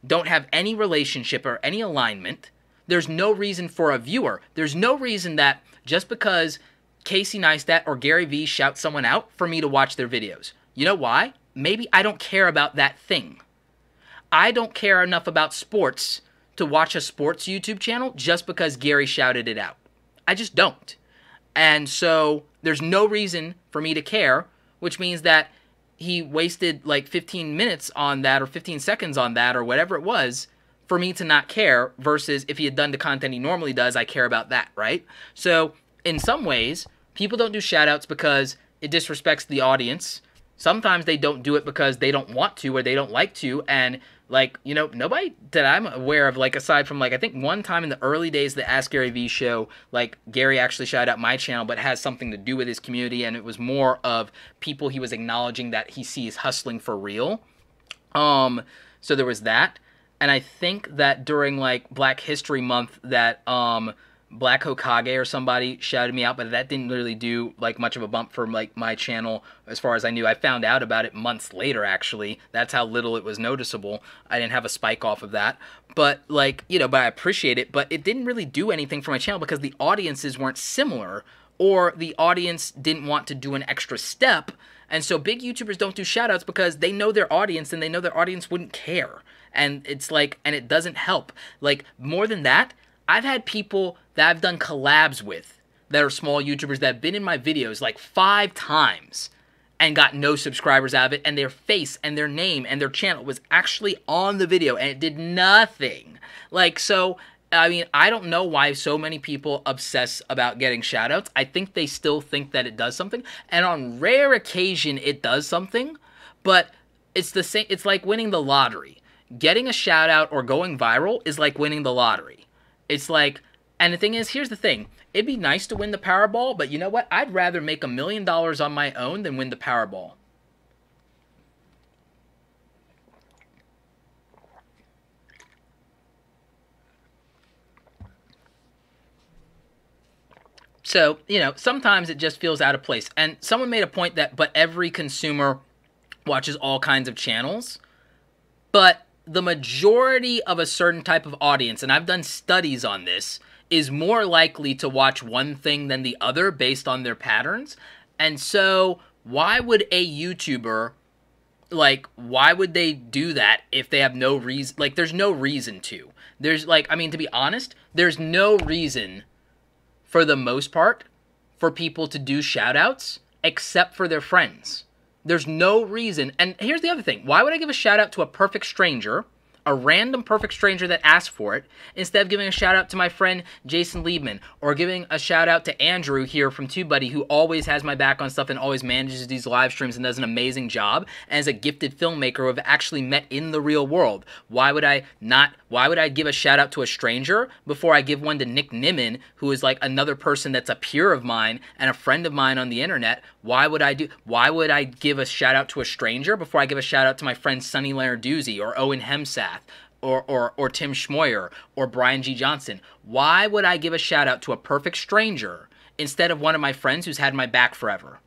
don't have any relationship or any alignment, there's no reason for a viewer. There's no reason that just because Casey Neistat or Gary Vee shout someone out for me to watch their videos. You know why? Maybe I don't care about that thing. I don't care enough about sports to watch a sports YouTube channel just because Gary shouted it out. I just don't. And so there's no reason for me to care, which means that he wasted like 15 minutes on that or 15 seconds on that or whatever it was for me to not care, versus if he had done the content he normally does, I care about that, right? So in some ways, people don't do shoutouts because it disrespects the audience. Sometimes they don't do it because they don't want to or they don't like to, and like, you know, nobody that I'm aware of, like, aside from, like, I think one time in the early days of the Ask Gary Vee show, like, Gary actually shouted out my channel, but it has something to do with his community, and it was more of people he was acknowledging that he sees hustling for real. So there was that, and I think that during, like, Black History Month that, Black Hokage or somebody shouted me out, but that didn't really do like much of a bump for like my channel as far as I knew. I found out about it months later, actually. That's how little it was noticeable. I didn't have a spike off of that. But like, you know, but I appreciate it, but it didn't really do anything for my channel because the audiences weren't similar, or the audience didn't want to do an extra step. And so big YouTubers don't do shoutouts because they know their audience and they know their audience wouldn't care. And it's like, and it doesn't help. Like, more than that, I've had people that I've done collabs with that are small YouTubers that have been in my videos like 5 times and got no subscribers out of it, and their face and their name and their channel was actually on the video and it did nothing. Like, so, I mean, I don't know why so many people obsess about getting shoutouts. I think they still think that it does something, and on rare occasion it does something, but it's the same. It's like winning the lottery. Getting a shoutout or going viral is like winning the lottery. It's like, and the thing is, here's the thing. It'd be nice to win the Powerball, but you know what? I'd rather make $1 million on my own than win the Powerball. So, you know, sometimes it just feels out of place. And someone made a point that, but every consumer watches all kinds of channels. But the majority of a certain type of audience, and I've done studies on this, is more likely to watch one thing than the other based on their patterns. And so why would a YouTuber, like, why would they do that if they have no reason? Like, there's no reason to. There's, like, I mean, to be honest, there's no reason, for the most part, for people to do shoutouts except for their friends. There's no reason. And here's the other thing. Why would I give a shout out to a perfect stranger, a random perfect stranger that asked for it, instead of giving a shout out to my friend Jason Liebman, or giving a shout out to Andrew here from TubeBuddy, who always has my back on stuff and always manages these live streams and does an amazing job, and is a gifted filmmaker who I've actually met in the real world. Why would I give a shout out to a stranger before I give one to Nick Nimmin, who is like another person that's a peer of mine and a friend of mine on the internet? Why would I give a shout out to a stranger before I give a shout out to my friend Sonny Laraduzzi or Owen Hemsath or Tim Schmoyer or Brian G. Johnson? Why would I give a shout out to a perfect stranger instead of one of my friends who's had my back forever?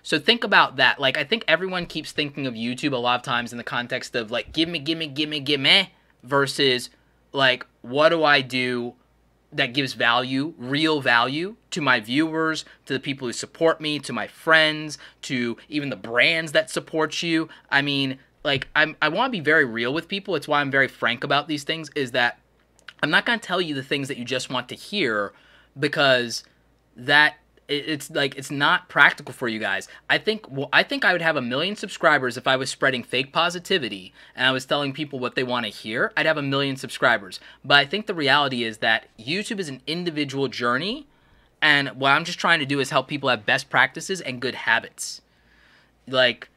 So think about that. Like, I think everyone keeps thinking of YouTube a lot of times in the context of like, give me, versus like, what do I do that gives value, real value to my viewers, to the people who support me, to my friends, to even the brands that support you. I mean, like, I want to be very real with people. It's why I'm very frank about these things, is that I'm not going to tell you the things that you just want to hear, because it's like, it's not practical for you guys. I think I would have 1 million subscribers if I was spreading fake positivity and I was telling people what they want to hear. I'd have 1 million subscribers. But I think the reality is that YouTube is an individual journey, and what I'm just trying to do is help people have best practices and good habits. Like,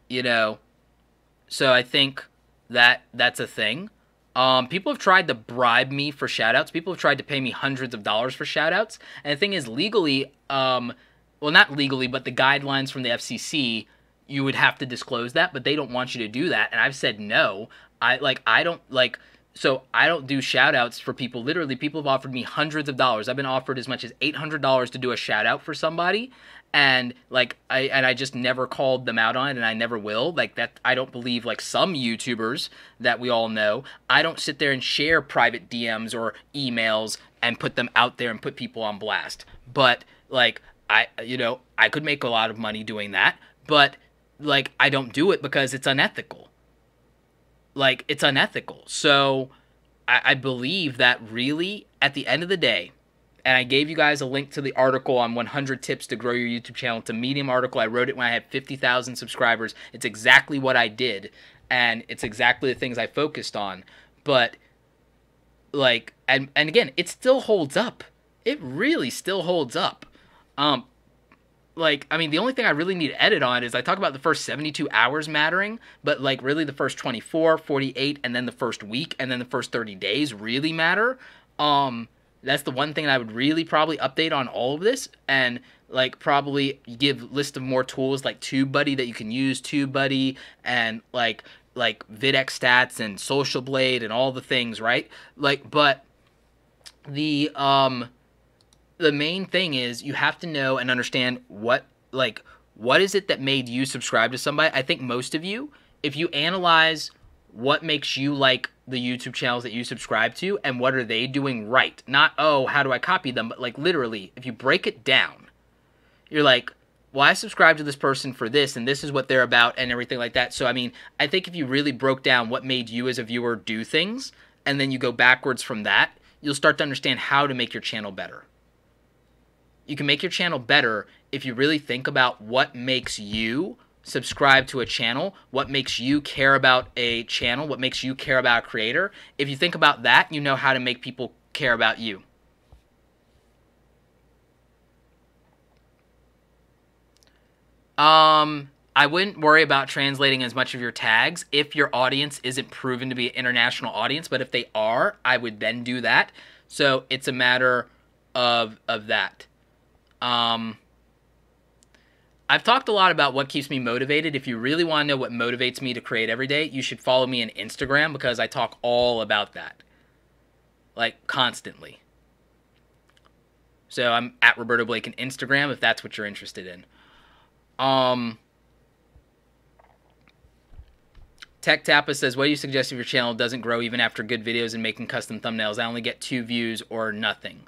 you know, so I think that that's a thing. People have tried to bribe me for shoutouts. People have tried to pay me hundreds of dollars for shoutouts. And the thing is, legally, well, not legally, but the guidelines from the FCC, you would have to disclose that, but they don't want you to do that. And I've said no. So I don't do shoutouts for people. Literally, people have offered me hundreds of dollars. I've been offered as much as $800 to do a shoutout for somebody. And like, I just never called them out on it, and I never will. Like, that, I don't believe, like some YouTubers that we all know, I don't sit there and share private DMs or emails and put them out there and put people on blast. But like, I could make a lot of money doing that, but like, I don't do it because it's unethical. Like, it's unethical. So I believe that really, at the end of the day, and I gave you guys a link to the article on 100 tips to grow your YouTube channel. It's a Medium article. I wrote it when I had 50,000 subscribers. It's exactly what I did, and it's exactly the things I focused on. But like, and again, it still holds up. It really still holds up. Like, I mean, the only thing I really need to edit on is I talk about the first 72 hours mattering, but like really the first 24, 48, and then the first week, and then the first 30 days really matter. That's the one thing I would really probably update on all of this, and like probably give list of more tools like TubeBuddy that you can use, TubeBuddy, and like VidX Stats and Social Blade and all the things, right? Like, but the main thing is you have to know and understand what is it that made you subscribe to somebody. I think most of you, if you analyze what makes you like the YouTube channels that you subscribe to and what are they doing right, not, oh, how do I copy them, but like literally, if you break it down, you're like, well, I subscribe to this person for this, and this is what they're about, and everything like that. So, I mean, I think if you really broke down what made you as a viewer do things, and then you go backwards from that, you'll start to understand how to make your channel better. You can make your channel better if you really think about what makes you subscribe to a channel, what makes you care about a channel, what makes you care about a creator. If you think about that, you know how to make people care about you. I wouldn't worry about translating as much of your tags if your audience isn't proven to be an international audience, but if they are, I would then do that. So it's a matter of that. I've talked a lot about what keeps me motivated. If you really want to know what motivates me to create every day, you should follow me on Instagram, because I talk all about that. Like, constantly. So I'm at Roberto Blake on Instagram if that's what you're interested in. Tech Tappa says, what do you suggest if your channel doesn't grow even after good videos and making custom thumbnails? I only get 2 views or nothing.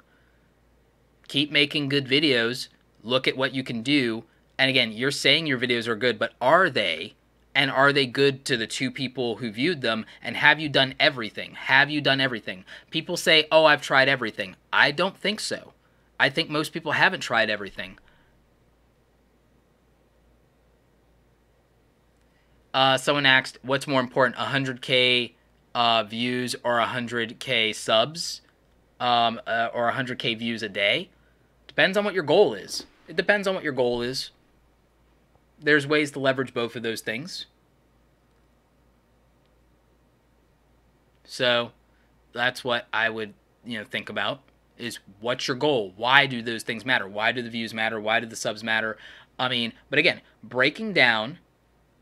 Keep making good videos. Look at what you can do. And again, you're saying your videos are good, but are they? And are they good to the 2 people who viewed them? And have you done everything? Have you done everything? People say, oh, I've tried everything. I don't think so. I think most people haven't tried everything. Someone asked, what's more important, 100K views or 100K subs, or 100K views a day? Depends on what your goal is. It depends on what your goal is. There's ways to leverage both of those things. So that's what I would, think about, is what's your goal? Why do those things matter? Why do the views matter? Why do the subs matter? I mean, but again, breaking down,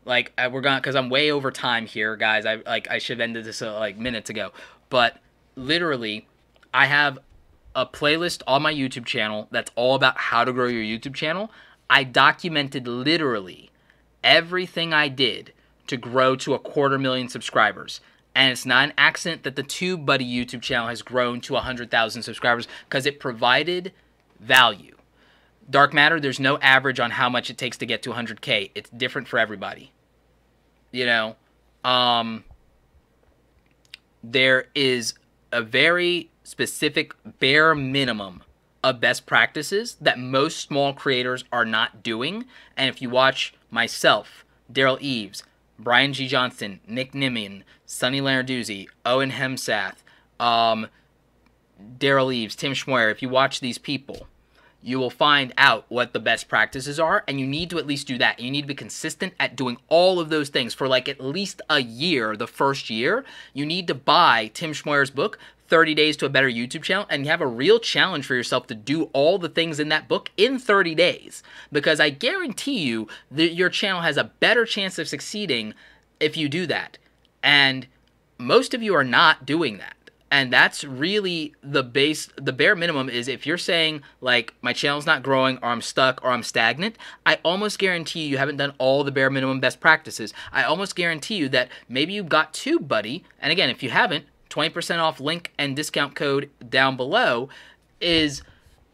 like, we're gonna, because I'm way over time here, guys. I should have ended this like minutes ago, but literally, I have a playlist on my YouTube channel that's all about how to grow your YouTube channel. I documented literally everything I did to grow to 250,000 subscribers. And it's not an accident that the TubeBuddy YouTube channel has grown to 100,000 subscribers, because it provided value. Dark Matter, there's no average on how much it takes to get to 100K. It's different for everybody. There is a very specific bare minimum of best practices that most small creators are not doing. And if you watch myself, Daryl Eves, Brian G. Johnston, Nick Nimmin, Sonny Lenarduzzi, Owen Hemsath, Daryl Eves, Tim Schmoyer, if you watch these people, you will find out what the best practices are, and you need to at least do that. You need to be consistent at doing all of those things for like at least a year. The first year, you need to buy Tim Schmoyer's book, 30 Days to a Better YouTube Channel, and you have a real challenge for yourself to do all the things in that book in 30 days. Because I guarantee you that your channel has a better chance of succeeding if you do that. And most of you are not doing that. And that's really the bare minimum. Is if you're saying, like, my channel's not growing, or I'm stuck, or I'm stagnant, I almost guarantee you haven't done all the bare minimum best practices. I almost guarantee you that maybe you've got TubeBuddy, and again, if you haven't, 20% off link and discount code down below is,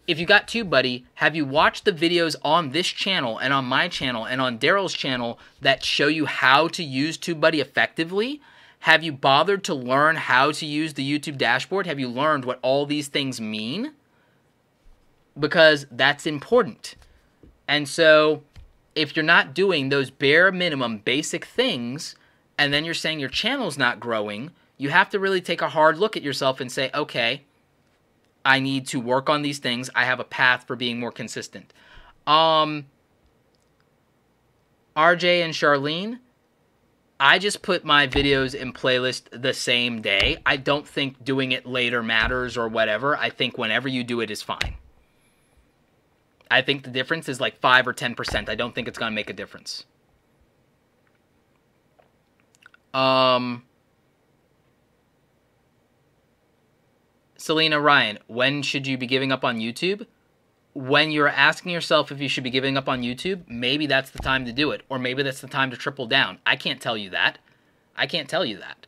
if you got TubeBuddy, have you watched the videos on this channel and on my channel and on Daryl's channel that show you how to use TubeBuddy effectively? Have you bothered to learn how to use the YouTube dashboard? Have you learned what all these things mean? Because that's important. And so if you're not doing those bare minimum basic things, and then you're saying your channel's not growing, you have to really take a hard look at yourself and say, okay, I need to work on these things. I have a path for being more consistent. RJ and Charlene, I just put my videos in playlist the same day. I don't think doing it later matters or whatever. I think whenever you do it is fine. I think the difference is like 5 or 10%. I don't think it's going to make a difference. Selena Ryan, when should you be giving up on YouTube? When you're asking yourself if you should be giving up on YouTube, maybe that's the time to do it. Or maybe that's the time to triple down. I can't tell you that. I can't tell you that.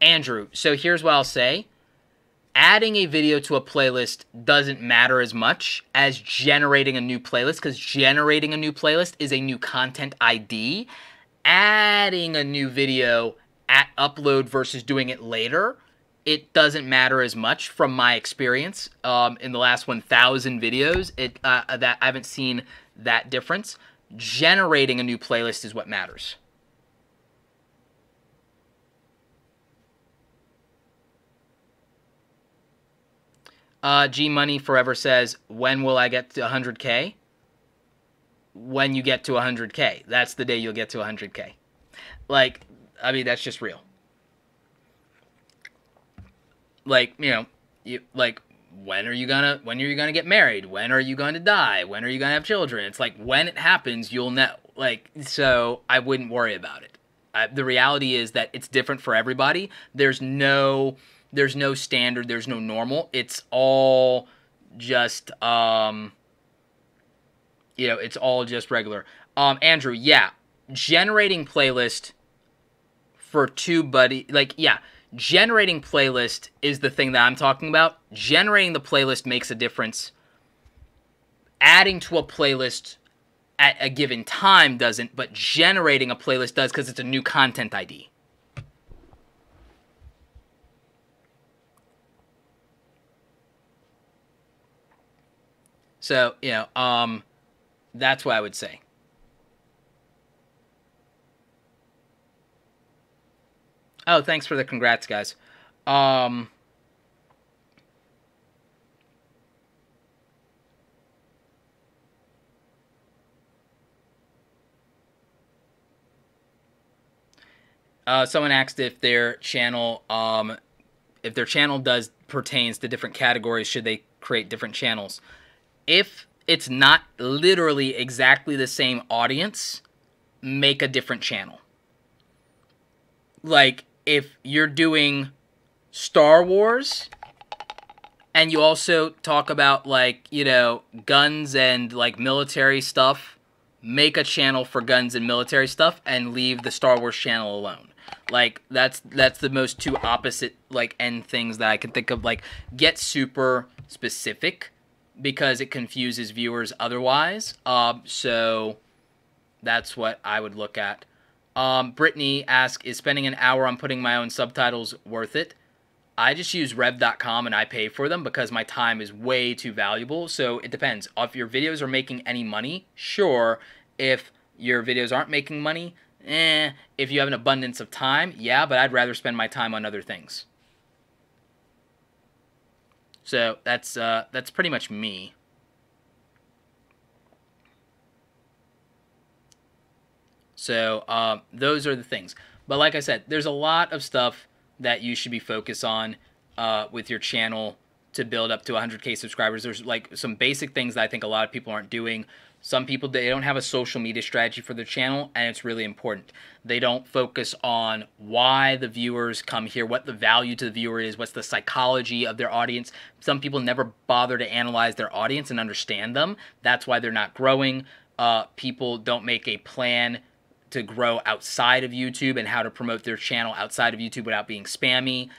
Andrew, so here's what I'll say. Adding a video to a playlist doesn't matter as much as generating a new playlist, because generating a new playlist is a new content ID. Adding a new video at upload versus doing it later, it doesn't matter as much from my experience. In the last 1,000 videos, that I haven't seen that difference. Generating a new playlist is what matters. G Money Forever says, when will I get to 100K? When you get to 100K. That's the day you'll get to 100K. Like, I mean, that's just real. Like, like, when are you gonna get married? When are you going to die? When are you gonna have children? It's like, when it happens, you'll know. Like, so I wouldn't worry about it. The reality is that it's different for everybody. There's no standard, there's no normal. It's all just, it's all just regular. Andrew, yeah, generating playlist for TubeBuddy, like, yeah, generating playlist is the thing that I'm talking about. Generating the playlist makes a difference. Adding to a playlist at a given time doesn't, but generating a playlist does, because it's a new content ID. So, you know, that's what I would say. Oh, thanks for the congrats, guys. Someone asked if their channel pertains to different categories, should they create different channels? If it's not literally exactly the same audience, make a different channel. Like, if you're doing Star Wars and you also talk about, like, you know, guns and, like, military stuff, make a channel for guns and military stuff and leave the Star Wars channel alone. Like, that's the most two opposite, like, end things that I can think of. Like, get super specific because it confuses viewers otherwise. So that's what I would look at. Brittany asks, is spending an hour on putting my own subtitles worth it? I just use rev.com and I pay for them because my time is way too valuable. So it depends. If your videos are making any money, sure. If your videos aren't making money, if you have an abundance of time, yeah, but I'd rather spend my time on other things. So that's pretty much me. So those are the things. But like I said, there's a lot of stuff that you should be focused on with your channel to build up to 100K subscribers. There's like some basic things that I think a lot of people aren't doing. Some people, they don't have a social media strategy for their channel, and it's really important. They don't focus on why the viewers come here, what the value to the viewer is, what's the psychology of their audience. Some people never bother to analyze their audience and understand them. That's why they're not growing. People don't make a plan to grow outside of YouTube and how to promote their channel outside of YouTube without being spammy.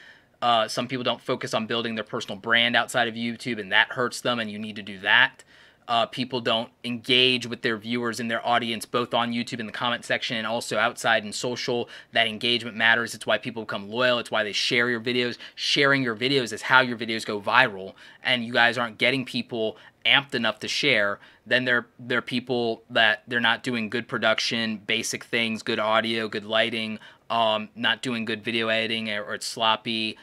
Some people don't focus on building their personal brand outside of YouTube, and that hurts them, and you need to do that. People don't engage with their viewers and their audience, both on YouTube in the comment section and also outside in social. That engagement matters. It's why people become loyal. It's why they share your videos. Sharing your videos is how your videos go viral, and you guys aren't getting people amped enough to share. Then they're people that they're not doing good production, basic things, good audio, good lighting, not doing good video editing, or it's sloppy.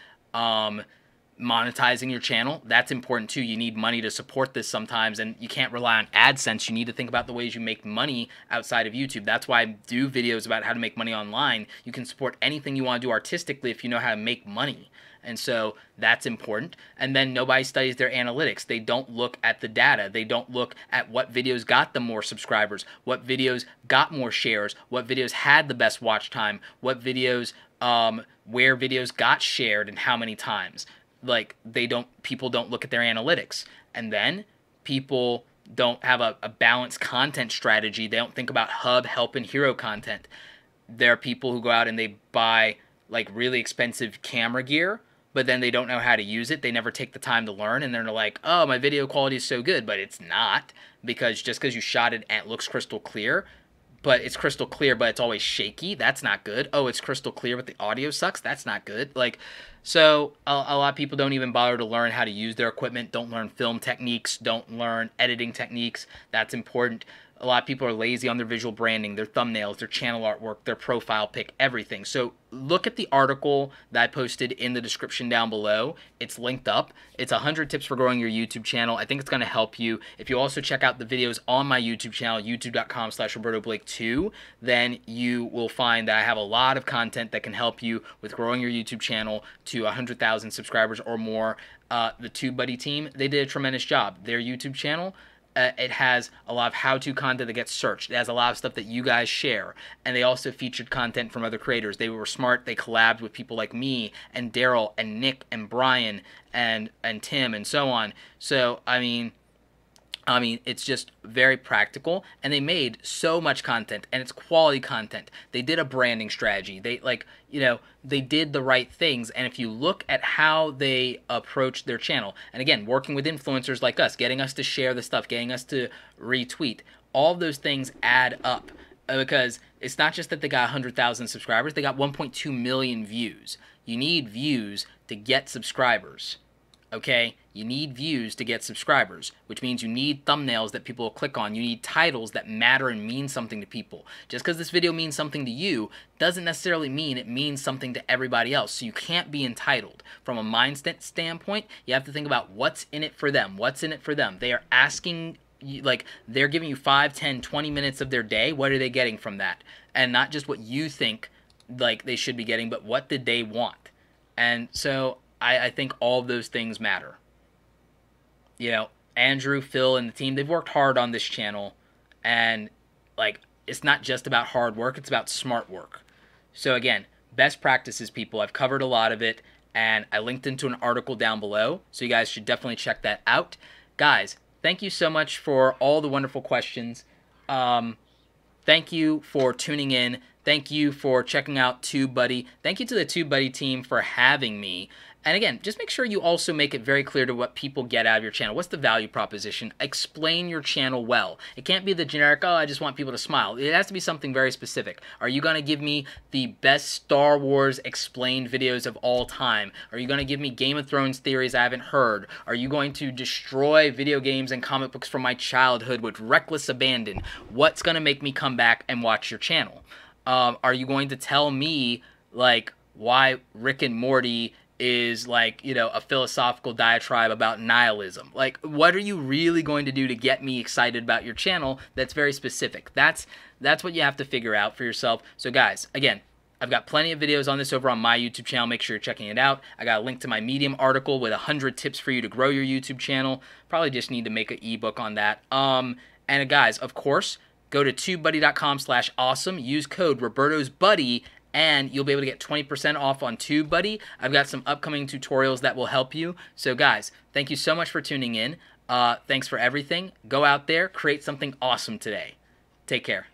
Monetizing your channel, that's important too. You need money to support this sometimes, and you can't rely on AdSense. You need to think about the ways you make money outside of YouTube. That's why I do videos about how to make money online. You can support anything you want to do artistically if you know how to make money. And so that's important. And then nobody studies their analytics. They don't look at the data. They don't look at what videos got them more subscribers, what videos got more shares, what videos had the best watch time, what videos, where videos got shared and how many times. Like, people don't look at their analytics. And then people don't have a balanced content strategy. They don't think about hub, help, and hero content. There are people who go out and they buy like really expensive camera gear, but then they don't know how to use it. They never take the time to learn, and they're like, oh, my video quality is so good, but it's not, because just because you shot it and it looks crystal clear, but it's crystal clear, but it's always shaky, that's not good. Oh, it's crystal clear, but the audio sucks, that's not good. Like, so a lot of people don't even bother to learn how to use their equipment, don't learn film techniques, don't learn editing techniques. That's important. A lot of people are lazy on their visual branding, their thumbnails, their channel artwork, their profile pic, everything. So look at the article that I posted in the description down below. It's linked up. It's 100 tips for growing your YouTube channel. I think it's going to help you. If you also check out the videos on my YouTube channel, youtube.com/RobertoBlake2, then you will find that I have a lot of content that can help you with growing your YouTube channel to 100,000 subscribers or more. The TubeBuddy team, they did a tremendous job. Their YouTube channel, it has a lot of how-to content that gets searched. It has a lot of stuff that you guys share. And they also featured content from other creators. They were smart. They collabed with people like me and Daryl and Nick and Brian and Tim and so on. So, I mean, it's just very practical, and they made so much content, and it's quality content. They did a branding strategy. They, like, you know, they did the right things, and if you look at how they approach their channel, and again, working with influencers like us, getting us to share the stuff, getting us to retweet, all of those things add up, because it's not just that they got 100,000 subscribers, they got 1.2 million views. You need views to get subscribers. Okay, you need views to get subscribers, which means you need thumbnails that people will click on. You need titles that matter and mean something to people. Just because this video means something to you doesn't necessarily mean it means something to everybody else. So you can't be entitled. From a mindset standpoint, you have to think about what's in it for them. What's in it for them? They are asking, like, they're giving you 5, 10, 20 minutes of their day. What are they getting from that? And not just what you think like they should be getting, but what did they want? And so I think all of those things matter. You know, Andrew, Phil, and the team, they've worked hard on this channel. And, like, it's not just about hard work. It's about smart work. So, again, best practices, people. I've covered a lot of it. And I linked into an article down below. So you guys should definitely check that out. Guys, thank you so much for all the wonderful questions. Thank you for tuning in. Thank you for checking out TubeBuddy. Thank you to the TubeBuddy team for having me. And again, just make sure you also make it very clear to what people get out of your channel. What's the value proposition? Explain your channel well. It can't be the generic, oh, I just want people to smile. It has to be something very specific. Are you going to give me the best Star Wars explained videos of all time? Are you going to give me Game of Thrones theories I haven't heard? Are you going to destroy video games and comic books from my childhood with reckless abandon? What's going to make me come back and watch your channel? Are you going to tell me, like, why Rick and Morty is, like, you know, a philosophical diatribe about nihilism? Like, what are you really going to do to get me excited about your channel that's very specific? That's what you have to figure out for yourself. So, guys, again, I've got plenty of videos on this over on my YouTube channel. Make sure you're checking it out. I got a link to my Medium article with 100 tips for you to grow your YouTube channel. Probably just need to make an ebook on that. And guys, of course, go to tubebuddy.com/awesome. Use code Roberto'sBuddy, and you'll be able to get 20% off on TubeBuddy. I've got some upcoming tutorials that will help you. So, guys, thank you so much for tuning in. Thanks for everything. Go out there, create something awesome today. Take care.